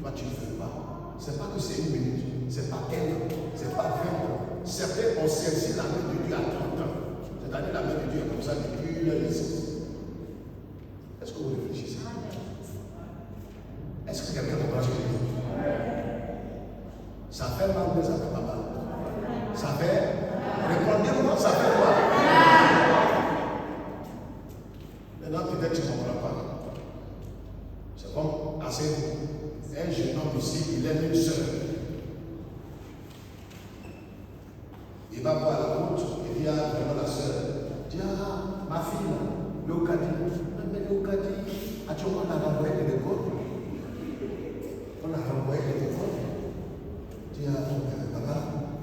Toi, tu ne le fais pas. Ce n'est pas que c'est une minute, ce n'est pas 15 ans, ce n'est pas 20 ans. Certains ont saisi la main de Dieu à 30 ans. C'est-à-dire la main de Dieu est comme ça depuis leur naissance. Est-ce que vous réfléchissez? Est-ce que quelqu'un comprend ce que je dis? Ça fait mal, mais ça fait pas mal. Ça fait? Répondez-moi, ça fait quoi? Maintenant, peut-être que tu ne comprends pas. C'est comme assez. Un jeune homme ici, il aime une sœur. Il va voir la route, il dit à vraiment la soeur, il dit ah, ma fille, Léocadie, mais Léocadie, actuellement on a renvoyé de l'école. On a renvoyé de l'école. Il dit ah, papa,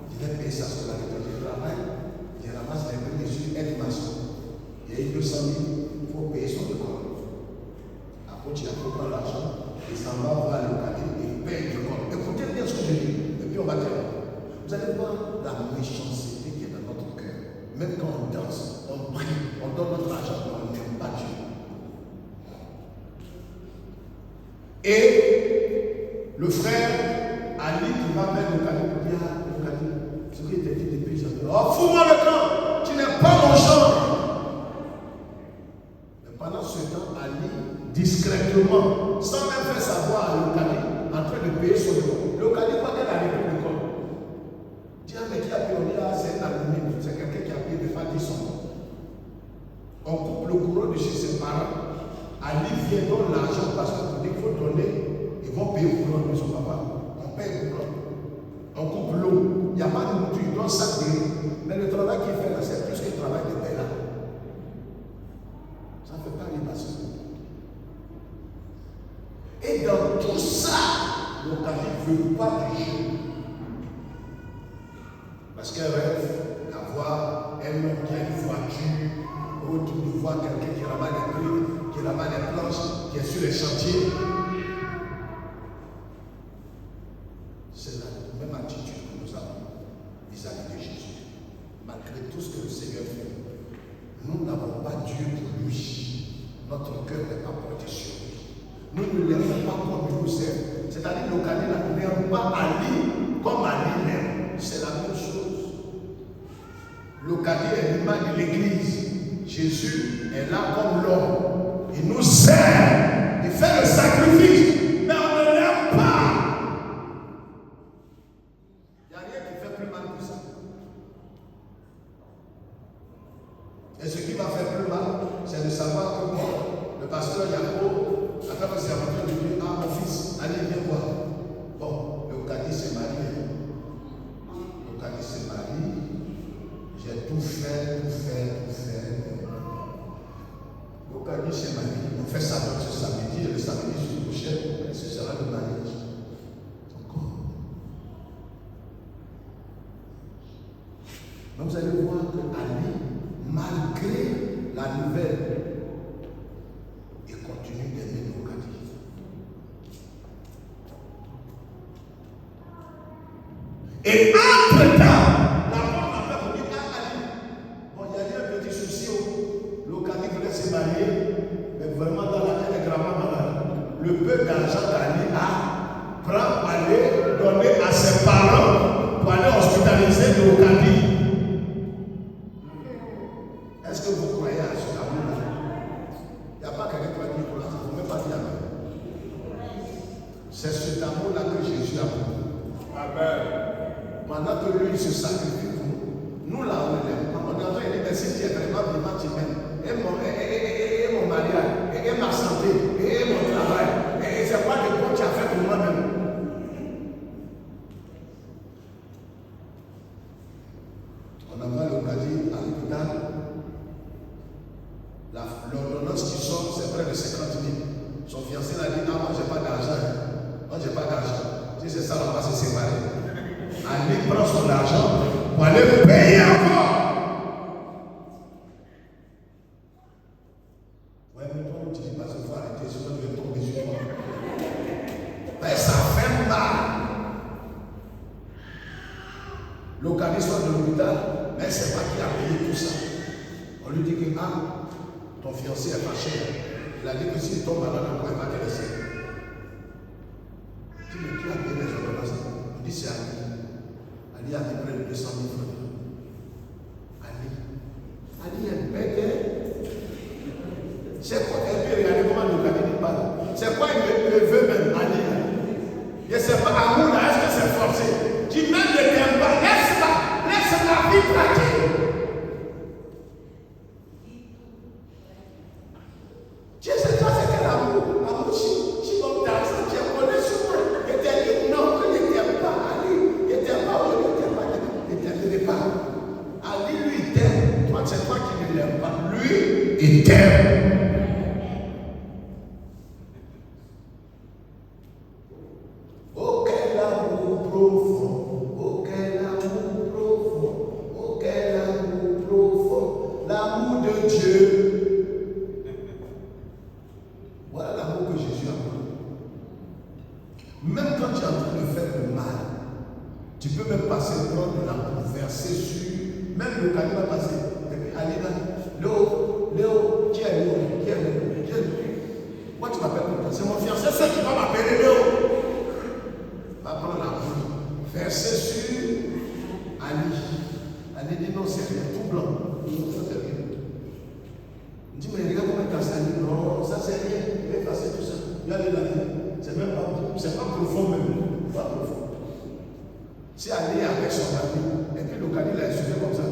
je vais payer sa scolarité, je travaille, je ramasse les premiers sur aide-maçon. Il y a eu 200 000, il faut payer son école. Après, tu as pris l'argent, il s'en va voir Léocadie, il paye l'école. Écoutez bien ce que je dis, et puis on va terminer. Vous allez voir la méchanceté qui est dans notre cœur. Même quand on danse, on prie, on donne notre argent, mais on n'aime pas Dieu. Et le frère Ali qui va vers Léocadie pour dire ah, Léocadie, ce qui était dit depuis jamais. Oh, fous-moi le camp, tu n'es pas mon genre. Mais pendant ce temps, Ali, discrètement, sans même faire savoir à Léocadie, en train de payer son école. Léocadie croit qu'elle a réglé l'école. Tiens, mais qui a payé? On dit ah, c'est un anonyme, c'est quelqu'un qui a payé de faire 10 ans. On coupe le courant de chez ses parents. Ali vient donner l'argent parce qu'on dit qu'il faut donner. Ils vont payer le courant de son papa. On paye le courant. On coupe l'eau. Il n'y a pas de nourriture, il donne ça de riz. Mais le travail qu'il fait là, c'est plus que le travail de Bella. Ça ne fait pas les passer. Et dans tout ça, Léocadie ne veut pas du jeu. Parce qu'elle rêve d'avoir un homme qui a une voiture, ou de voir quelqu'un qui ramasse les briques, qui ramasse les planches, qui est sur les chantiers. C'est la même attitude que nous avons vis-à-vis de Jésus. Malgré tout ce que le Seigneur fait, nous n'avons pas Dieu pour lui. Notre cœur n'est pas porté sur lui. Nous ne l'aimons pas comme il nous aime. C'est-à-dire que Léocadie n'aime pas Ali comme Ali l'aime. C'est la même chose. Léocadie est l'image de l'église. Jésus est là comme l'homme. Il nous sert. Il fait le sacrifice. Mais on ne l'aime pas. Il n'y a rien qui fait plus mal que ça. Et ce qui va faire plus mal, c'est de savoir que moi, le pasteur Yacob, à travers ses aventures, lui dit ah, mon fils, allez, viens voir. Bon, Léocadie s'est marié. Léocadie s'est marié. J'ai tout fait. Léocadie s'est marié. On fait ça ce samedi, et le samedi sur le prochain, et ce sera le mariage. Encore. Donc vous allez voir que Ali, malgré la nouvelle, il continue d'aimer Léocadie. Et entre-temps, vraiment dans la tête est gravement malade. Le peu d'argent qu'Ali a, prend pour aller donner à ses parents pour aller hospitaliser Léocadie. Est-ce que vous croyez à ce amour-là? Il n'y a pas quelqu'un qui va dire pour là, il ne faut même pas dire amen. C'est cet amour-là que Jésus a pour nous. Amen. Pendant que lui se sacrifie pour nous, nous là on l'aime. On est en train de dire, mais si tu es vraiment vivant, tu m'aimes. Et mon mariage, et ma santé, et mon travail, et c'est quoi le bon tu as fait pour moi-même. On envoie Léocadie à l'hôpital. L'ordonnance qui sort, c'est près de 50 000. Son fiancé l'a dit, ah, moi j'ai pas d'argent. Moi j'ai pas d'argent. Si c'est ça, on va se séparer. Ali prend son argent pour aller payer encore. Léocadie soit de l'hôpital, mais c'est pas qui a payé tout ça. On lui dit que ah, ton fiancé est fâché. Il a dit que s'il tombe malade, on ne va pas te laisser. Tu dis, mais qui a payé les ordonnances? On dit c'est Ali. Ali a dit près de 200 000 francs. Ali est bête. C'est quoi? Et puis regardez comment Léocadie parle. C'est quoi il veut même Ali? Je ne sais pas, amour là, est-ce que c'est forcé? Tu même ne t'aimes pas, laisse la vie pratique. Tu sais, toi, c'est quel amour? Amour, si on t'argent, tu es collé sur moi. Et tu as dit non, que je ne t'aime pas, Ali. Je ne t'aime pas, je ne t'aime pas, je ne t'aimerai pas. et t'aime. Oh, quel amour profond, oh, quel amour profond, oh, quel amour profond, l'amour de Dieu. Voilà l'amour que Jésus a pour nous. Même quand tu es en train de faire le mal, tu peux même passer prendre de l'amour, verser sur, même le cadeau va passer. Et puis aller là, Léo, qui est Léo? Moi tu m'appelles comme ça, c'est mon fiancé, c'est ceux qui vont m'appeler Léo. Va prendre l'amour, verser sur Ali. Ali dit non, c'est rien, tout blanc. Non, ça c'est rien. Il dit, mais regarde comment il casse Ali. Non, ça c'est rien, il va effacer tout ça. Il y a de la vie. C'est même pas, c'est pas profond même. Pas profond. Si Ali est avec son ami, et puis le cadet l'a insulté comme ça,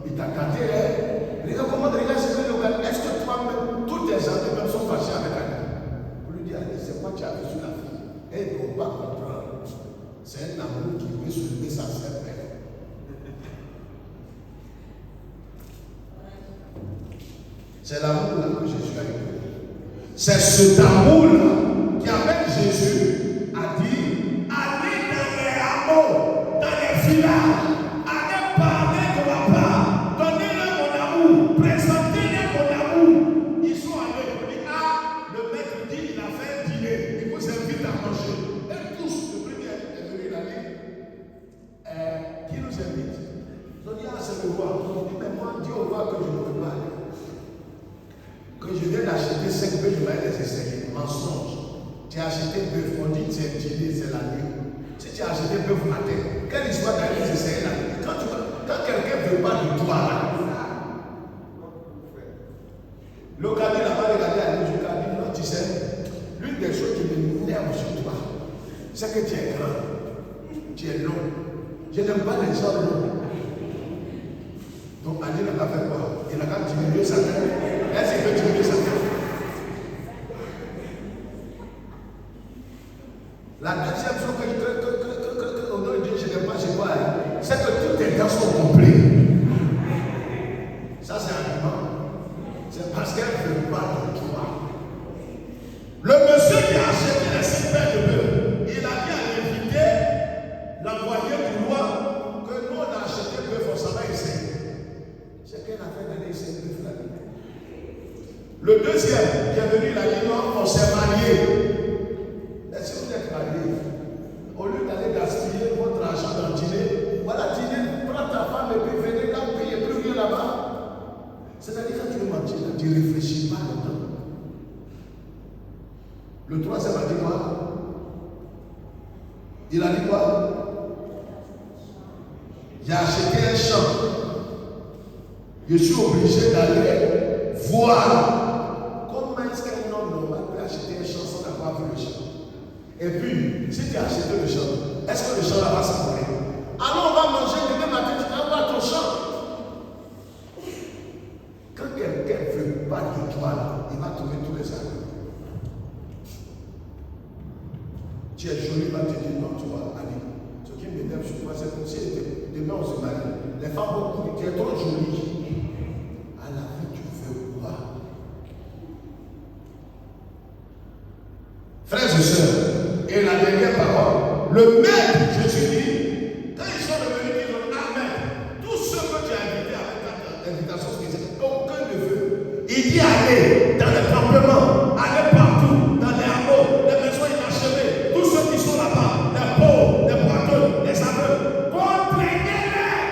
il t'a gâté, hein? Regarde comment regarde ce que le cadet, est-ce que toi-même, tous tes amis même sont fâchés avec Ali? Vous lui dites, Ali, c'est quoi tu as vu sur la fille? Et ils ne vont pas comprendre. C'est un amour qui veut soulever sa sœur. C'est l'amour-là que Jésus a eu. C'est cet amour-là qui, avec Jésus, a dit, allez dans les hameaux, dans les villages, allez parler de ma part, donnez-leur mon amour, présentez-leur mon amour. Ils sont allés, ils disent, ah, le maître dit, il a fait un dîner, il vous invite à manger. Et tous, le premier est venu, il a dit, qui nous invite? Ils ont dit, ah, c'est le roi. Ils ont dit, mais moi, dis au roi que je ne peux pas aller. Que je viens d'acheter 5 bœufs, je vais les essayer. Mensonge. Tu as acheté bœuf, on dit que c'est dîner, c'est la nuit. Si tu as acheté bœuf matin, quelle histoire d'aller essayer la nuit? Quand quelqu'un ne veut pas de toi, là, le cadet là-bas, regardez à lui, je dis, non, tu sais, l'une des choses qui m'énerve sur toi, c'est que tu es grand, tu es long. Je n'aime pas les gens longs. Donc, Ali n'a pas fait quoi? Il n'a qu'à diminuer sa tête. Est-ce qu'il peut diminuer sa tête? La deuxième chose que au nom de Dieu, je n'aime pas chez moi, c'est que tous tes gars sont complets. Ça, c'est un argument. C'est parce qu'elle ne veut pas de toi. Le monsieur qui a acheté les 5 paires de bœufs, il a dit à l'invité, l'envoyé du roi, que nous, on a acheté bœuf, on s'en va essayer. C'est qu'elle a fait d'aller essayer de la vie. Le deuxième qui est venu, il a dit non, on s'est marié. Mais si vous êtes marié, au lieu d'aller gaspiller votre argent dans le dîner, voilà, dîner, prends ta femme et puis venez là, payez plus rien là-bas. C'est-à-dire quand tu veux mentir, tu ne réfléchis pas longtemps. Le troisième a dit quoi? Il a dit quoi? Il a acheté un champ. Je suis obligé d'aller voir comment est-ce qu'un homme normal peut acheter un champ sans avoir vu le champ. Et puis, si tu as acheté le champ, est-ce que le champ là va s'abonner? Alors on va manger demain matin, tu vas voir ton champ. Quand quelqu'un ne veut pas de toi, là, il va trouver tous les arguments. Tu es joli, il va te dire non, tu vas aller. Ce qui m'énerve sur toi, c'est que si demain on se marie, les femmes vont dire tu es trop jolie. À la vie, tu veux quoi? Frères et sœurs, et la dernière parole, le maître, Jésus dit, quand ils sont revenus, ils ont dit Amen. Tous ceux que tu as invités avec ta invitation spéciale, aucun ne veut. Il dit allez dans les campements, allez partout, dans les hameaux, les maisons inachevées, tous ceux qui sont là-bas, les pauvres, les boiteux, les aveugles, contraignez-les.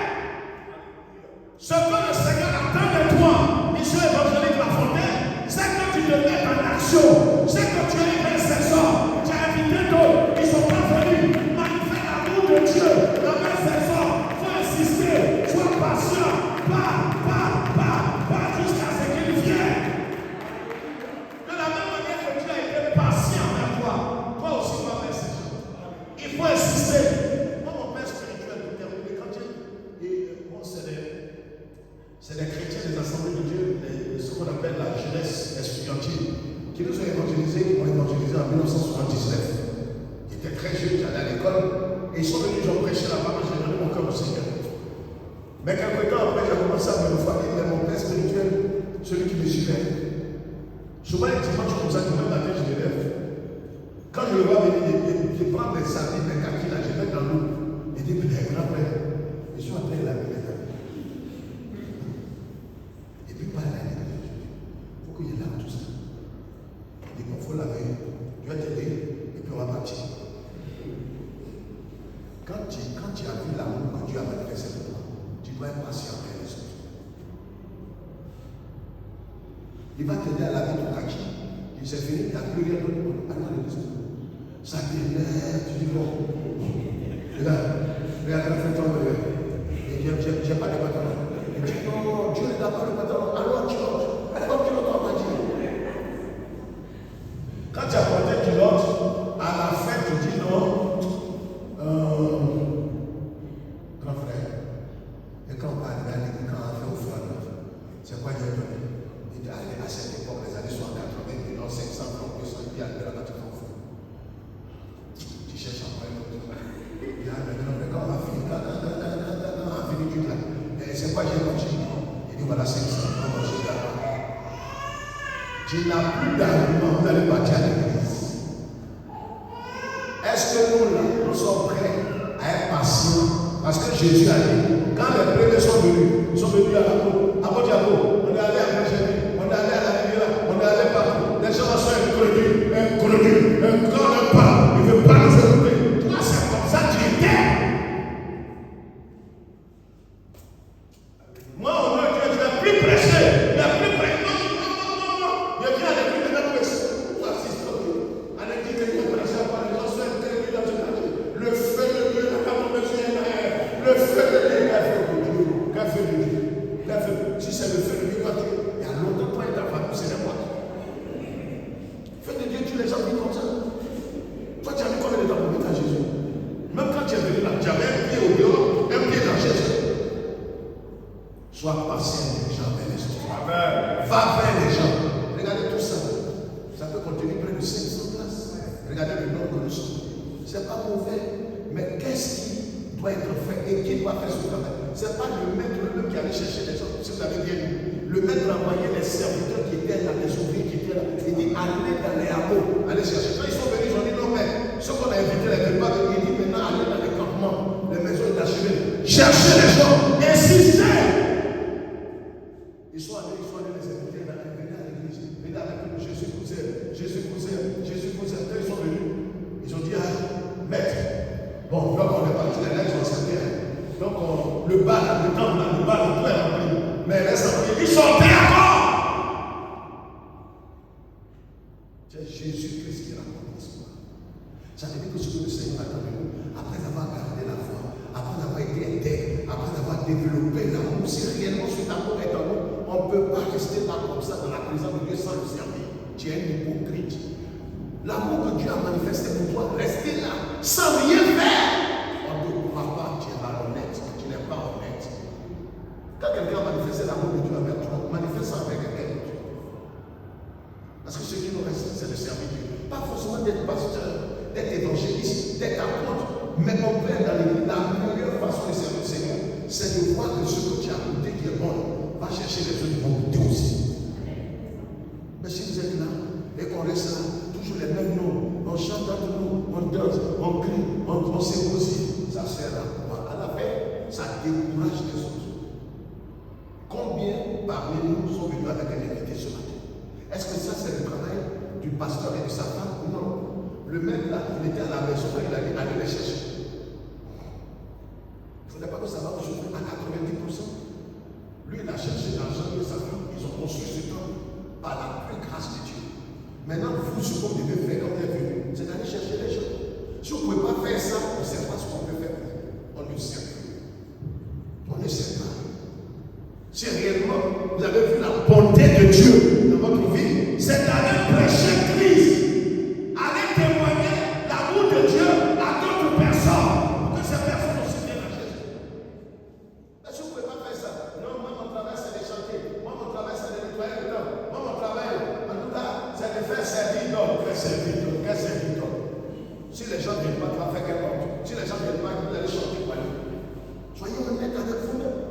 Ce que le Seigneur attend de toi, mission évangélique La Fontaine, c'est que tu te mettes en action, c'est que tu es un intercesseur. Tu as invité d'autres, ils ne sont pas venus. Manifeste l'amour de Dieu dans un intercesseur. Il faut insister, sois patient, pas jusqu'à ce qu'il vienne. De la même manière que Dieu a été patient avec toi, toi aussi tu vas faire ces choses. Il faut insister. Moi, mon père spirituel, pour terminer, quand Dieu, c'est des chrétiens des assemblées de Dieu, ce qu'on appelle la jeunesse estudiantine, qui nous ont évangélisés, qui m'ont évangélisé en 1979. Ils étaient très jeunes, j'allais à l'école, et ils sont venus, ils ont prêché là-bas, j'ai donné mon cœur au Seigneur. Mais quelques temps après, j'ai commencé à me refroidir, mais mon père spirituel, celui qui me suivait. Souvent, un dimanche comme ça, demain matin, je me lève. Quand je le vois venir, je prends mes habits, mes kakis là, je mets dans l'eau. Et dis, grand frère, je suis en train de laver mes habits. Et puis, par là, il faut qu'il lave tout ça. Il dit, il faut laver. Tu vas t'aider, et puis on va partir. Quand tu as vu l'amour que Dieu a manifesté pour toi, tu dois être patient avec les autres. Il va t'aider à laver ton kaki. Il s'est fini, il n'y a plus rien d'autre. Alors, ça t'énerve, tu dis bon. Regarde, fais-toi. J'ai pas de pantalon. Il dit non, Dieu n'a pas de pantalon. Alors tu l'autres. Alors tu l'autres, on va dire. Quand tu as porté culotte, à la fin, tu dis non. Grand frère. Et quand on va aller, quand on fait au fond, c'est quoi Dieu donné? Il dit, allez, à cette époque, les années 180, il y a 500 francs, 200, il y a là-bas, tu vas au fond. Tu cherches après l'autre. Il y a maintenant, quand on va finir, quand on va finir tout là. Et c'est quoi j'ai mangé? Il dit, voilà 500 francs, manger là-bas. Tu n'as plus d'argument, vous allez partir à l'église. Est-ce que nous, là, nous sommes prêts à être patients? Parce que Jésus a dit, quand les premiers sont venus à la cour, à Diabo, on est allé à Benjamin, on est allé à la rivière, on est allé partout. Les gens sont introduits, quand on parle, il ne veut pas nous écouter. Toi, c'est comme ça que tu étais. Moi, au moins, je n'ai plus prêché. Il n'y a plus prêché. Non. Je viens à l'église de la prêche. Toi, c'est ok. À l'église de la prêche, les gens sont introduits dans ce quartier. Le feu de Dieu n'a pas tombé sur un air. Le feu de Dieu, qu'a fait de Dieu? Si c'est le feu de Dieu, il y a longtemps, toi et ta famille, c'est n'importe quoi. Feu de Dieu, tu les as mis comme ça. Toi, tu as mis combien de temps pour mettre à Jésus? Même quand tu es venu là, tu avais un pied au dehors, un pied dans Jésus. Sois patient avec les gens, avec les autres. Va vers les gens. Regardez tout ça. Ça peut contenir près de 500 places. Regardez le nombre que nous sommes. C'est pas mauvais, mais qu'est-ce qui doit être fait et qui doit faire ce travail? Ce n'est pas le maître lui-même qui allait chercher les gens, si vous avez bien lu. Le maître a envoyé les serviteurs qui étaient là, les ouvriers qui étaient là. Il dit, allez dans les hameaux, allez chercher. Quand ils sont venus, ils ont dit, non mais, ceux qu'on a invités, les pas venus, il dit, maintenant, allez dans les campements, les maisons inachevées. Cherchez les gens, insistez. Ils sont allés les inviter, venez à l'église, venez avec nous, Jésus vous aime, Jésus vous aime, Jésus vous aime. Quand ils sont venus, ils ont dit, ah, maître, bon, là on est parti, les lettres sont acceptées. Donc, le bal, le temple, le bal, tout est rempli. Mais reste rempli. Ils sont d'accord. C'est Jésus-Christ qui raconte l'histoire. Ça veut dire que ce que le Seigneur attend de nous, après avoir gardé la foi, après avoir été intègre, après avoir développé l'amour, si réellement cet amour est en nous, on ne peut pas rester là comme ça dans la présence de Dieu sans le servir. Tu es un hypocrite. L'amour que Dieu a manifesté pour toi, restez là, sans rien faire. On ne pourra pas, tu es malhonnête, tu n'es pas honnête. Quand quelqu'un a manifesté l'amour de Dieu avec toi, manifeste ça avec quelqu'un d'autre. Parce que ce qui nous reste, c'est de servir Dieu. Pas forcément d'être pasteur, d'être évangéliste, d'être apôtre, mais on peut être dans l'église. La meilleure façon de servir le Seigneur, c'est de voir que ce que tu as goûté qui est bon, va chercher les autres qui vont goûter aussi. Mais si vous êtes là, et qu'on reste là, toujours les mêmes noms, on chante entre nous, on danse, on crie, on s'émotive, ça sert à quoi? À la fin, ça décourage les autres. Combien parmi nous sont venus avec un invité ce matin? Est-ce que ça c'est le travail du pasteur et de sa femme? Non. Le mec là, il était à la maison, il a dit allez les chercher. Il ne faudrait pas que ça va aujourd'hui à 90%. Lui il a cherché l'argent de sa femme, ils ont construit ce temple par la plus grâce de Dieu. Maintenant, vous, ce que vous devez faire quand vous êtes venu, c'est d'aller chercher les gens. Si vous ne pouvez pas faire ça, on ne sait pas ce qu'on peut faire. On ne sait plus. On ne sait pas. Si réellement vous avez vu la bonté de Dieu dans votre vie, c'est d'aller prêcher Christ, aller témoigner l'amour de Dieu à d'autres personnes, pour que ces personnes aussi viennent à Jésus. Mais si vous ne pouvez pas faire ça, non, moi mon travail c'est de chanter, moi mon travail c'est de nettoyer le temps, moi mon travail, en tout cas, c'est de faire servir d'homme, faire servir d'homme, faire servir d'homme. Si les gens ne viennent pas, tu vas faire quelque chose. Si les gens ne viennent pas, vous allez chanter pour aller. Soyez honnête avec vous-même.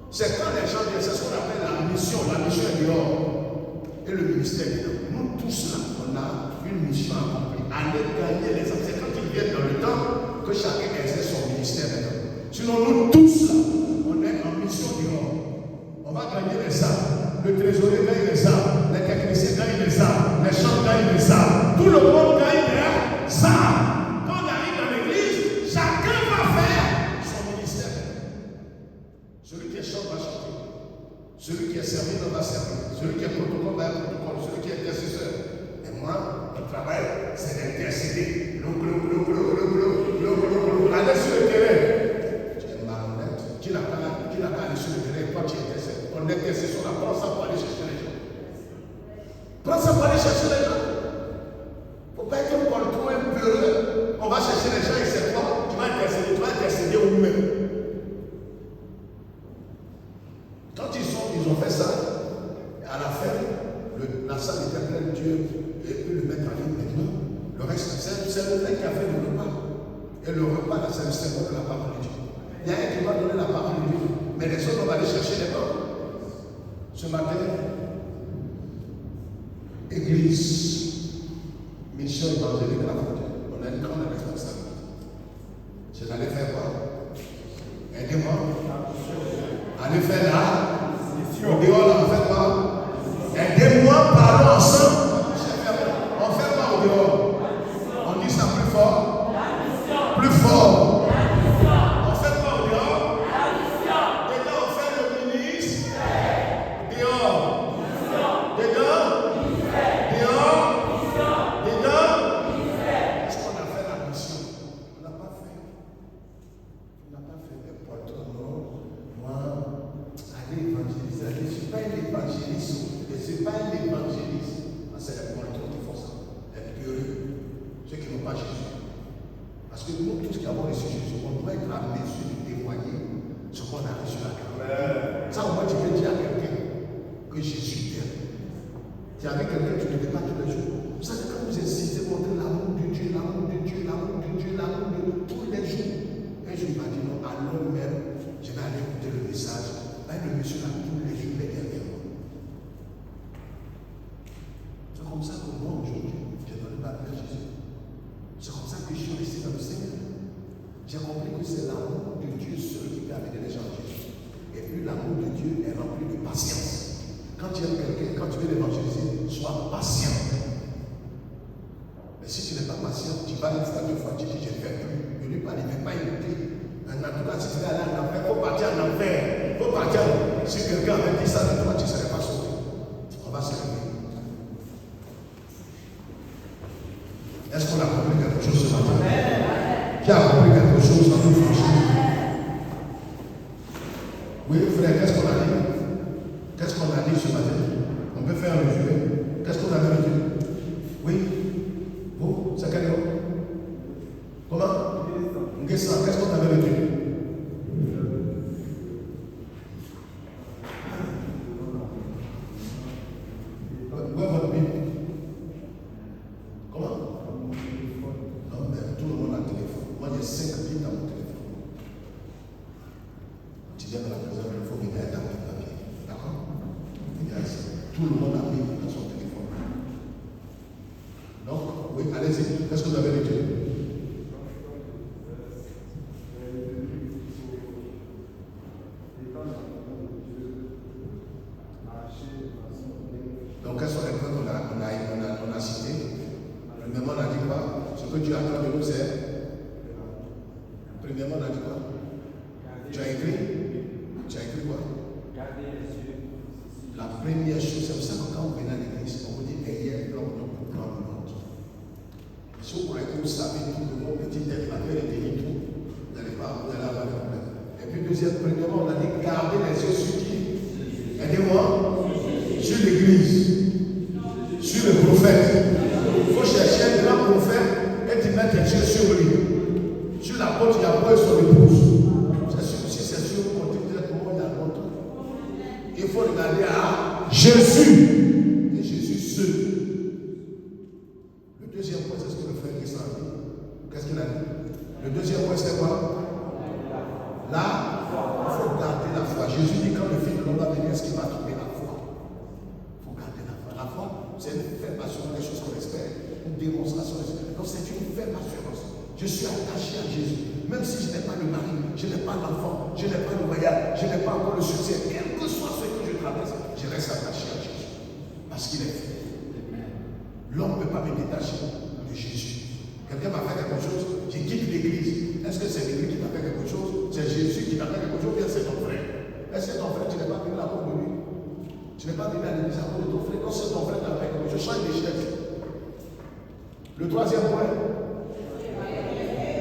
C'est quand les gens viennent, c'est ce qu'on appelle la mission est dehors. Et le ministère est dehors. Nous tous là, on a une mission accomplie. Aller gagner les âmes. C'est quand ils viennent dans le temps que chacun exerce son ministère maintenant. Sinon, nous tous là, on est en mission dehors. On va gagner les âmes. Le trésorier gagne les âmes. Les techniciens gagnent les âmes. Les chants gagnent les âmes. Tout le monde gagne des âmes. Quand on arrive dans l'église, chacun va faire son ministère. Celui qui est chant va chanter. Celui qui est servi va servir. Celui qui est protocole va être protocole. Celui qui est intercesseur. Et moi, mon travail, c'est d'intercéder. Allez sur le terrain. Tu es marionnette. Qui n'a pas aller sur le terrain. Toi, tu intercèdes. Ton intercession, là, prends ça pour aller chercher les gens. Prends ça pour aller chercher les gens. Il ne faut pas être un poltron, un peureux. On va chercher les gens et c'est toi. Tu vas intercéder vous-même. Quand ils ont fait ça, à la fin, la salle était pleine, Dieu et pu le mettre en ligne maintenant. Le reste, c'est le mec qui a fait le repas. Et le repas, là, c'est le symbole de la parole de Dieu. Il y a un qui va donner la parole de Dieu. Mais les autres, on va aller chercher les morts. Ce matin, Église, mission évangélique à la frontière. On a une grande responsabilité. C'est d'aller faire quoi? Aidez-moi. Allez faire là. Au dehors, là, on fait quoi? Aidez-moi, parlons ensemble. On fait quoi au dehors? On dit ça plus fort. Plus fort. On fait quoi au dehors? Dedans, on fait le ministre. Dehors. Dedans. Dehors. Dedans. Qu'est-ce qu'on a fait la mission? On n'a pas fait. On n'a pas fait des poitrons, non. Moi, aller évangéliser. Je ne suis pas un évangéliste. Je ne suis pas un évangéliste. C'est les poitrons qui font ça. Les pieux. Ceux qui n'ont pas Jésus. Parce que nous tous qui avons reçu Jésus, on doit être à mesure de témoigner ce qu'on a reçu à Christ. Ça, au moins, tu peux dire à quelqu'un que Jésus t'aime. Tu es avec quelqu'un, tu ne le dis pas tous les jours. Vous savez, quand vous insistez, montrer l'amour de Dieu, l'amour de Dieu, l'amour de Dieu, l'amour de Dieu, tous les jours. Un jour, il m'a dit non, allons même, je vais aller écouter le message. Là, le monsieur là, tous les jours, il est derrière moi. C'est comme ça que moi, aujourd'hui, j'ai donné ma vie à Jésus. C'est comme ça que je suis resté dans le Seigneur. J'ai compris que c'est l'amour de Dieu seul qui peut amener les gens à Jésus. Et puis l'amour de Dieu est rempli de patience. Quand tu aimes quelqu'un, quand tu veux l'évangéliser, sois patient. Mais si tu n'es pas patient, tu vas l'instant une fois, tu dis je ne fais plus. Je ne lui parle, il ne fait pas écouter. En tout cas, si tu vas aller en enfer, il faut partir en enfer. Il faut partir. Si quelqu'un avait dit ça de toi, tu ne serais pas sauvé. On va se lever. Est-ce qu'on a compris quelque chose ce matin? Qui a compris quelque chose dans toute franchise? Oui, frère, qu'est-ce qu'on a dit? Qu'est-ce qu'on a dit ce matin? On peut faire un résumé. Qu'est-ce qu'on avait dit? Oui? Vous? C'est quel nom? Comment? Qu'est-ce qu'on avait dit? Où est votre Bible? Comment? Non, mais tout le monde a un téléphone. Moi, j'ai 5 Bibles dans mon téléphone. Tu viens dans la maison, il faut venir avec ta Bible papier. D'accord? Tout le monde a Bible dans son téléphone. Donc, oui, allez-y. Qu'est-ce que vous avez dit? Donc, quels sont les points qu'on a cités? Premièrement, on a dit quoi? Ce que Dieu attend de nous, c'est. Premièrement, on a dit quoi? Tu as écrit? Tu as écrit quoi? La première chose, c'est pour ça que quand vous venez à l'église, on vous dit ayez l'homme pour prendre l'autre. Si vous croyez que vous savez tout de mon petit être, la paix est tout, vous n'allez pas avoir de problème. Et puis, premièrement, on a dit gardez les yeux sur qui? Aidez-moi. Sur l'église, sur le prophète. Il faut chercher un grand prophète et tu mets tes yeux sur lui. Sur l'apôtre Yahweh et son épouse. C'est sûr, si c'est sûr, on dit directement il y a longtemps. Il faut regarder à Jésus. Et Jésus seul. Le deuxième point, c'est ce que le frère Christ a dit. Qu'est-ce qu'il a dit? Le deuxième point, c'est quoi? Là, il faut garder la foi. Jésus dit quand le Fils de l'homme va venir, est-ce qu'il va trouver la foi? une démonstration. Non, c'est une ferme assurance. Je suis attaché à Jésus. Même si je n'ai pas le mari, je n'ai pas l'enfant, je n'ai pas le voyage, je n'ai pas encore le succès, quel que soit ce que je traverse, je reste attaché à Jésus. Parce qu'il est fidèle. L'homme ne peut pas me détacher de Jésus. Quelqu'un m'a fait quelque chose, je quitte l'église. Est-ce que c'est l'église qui t'a fait quelque chose? C'est Jésus qui t'a fait quelque chose, ou bien c'est ton frère? Est-ce que ton frère, tu n'es pas venu à cause de lui? Tu n'es pas venu à l'église à cause de ton frère? Non, c'est ton frère qui t'a fait quelque chose. Je change d'échelle. Le troisième point,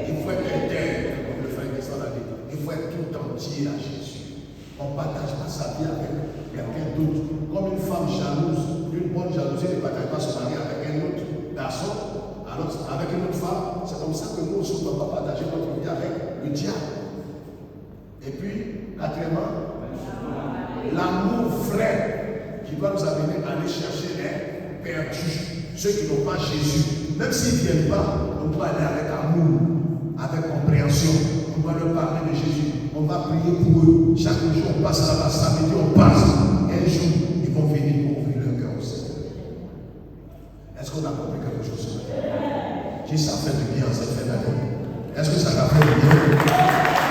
il faut être intègre, comme le frère Christian l'a dit. Il faut être tout entier à Jésus. On ne partage pas sa vie avec quelqu'un d'autre. Comme une femme jalouse, une bonne jalousie ne partage pas son mari avec un autre garçon, alors avec une autre femme. C'est comme ça que nous aussi, on ne doit pas partager notre vie avec le diable. Et puis, quatrièmement, l'amour vrai qui doit nous amener à aller chercher les perdus, ceux qui n'ont pas Jésus. Même s'ils ne viennent pas, on doit aller avec amour, avec compréhension. On doit leur parler de Jésus. On va prier pour eux. Chaque jour, on passe là-bas. Samedi, on passe. Et un jour, ils vont venir pour ouvrir leur cœur au Seigneur. Est-ce qu'on a compris quelque chose? Qui ça fait du bien en cette fin d'année? Est-ce que ça t'a fait du bien?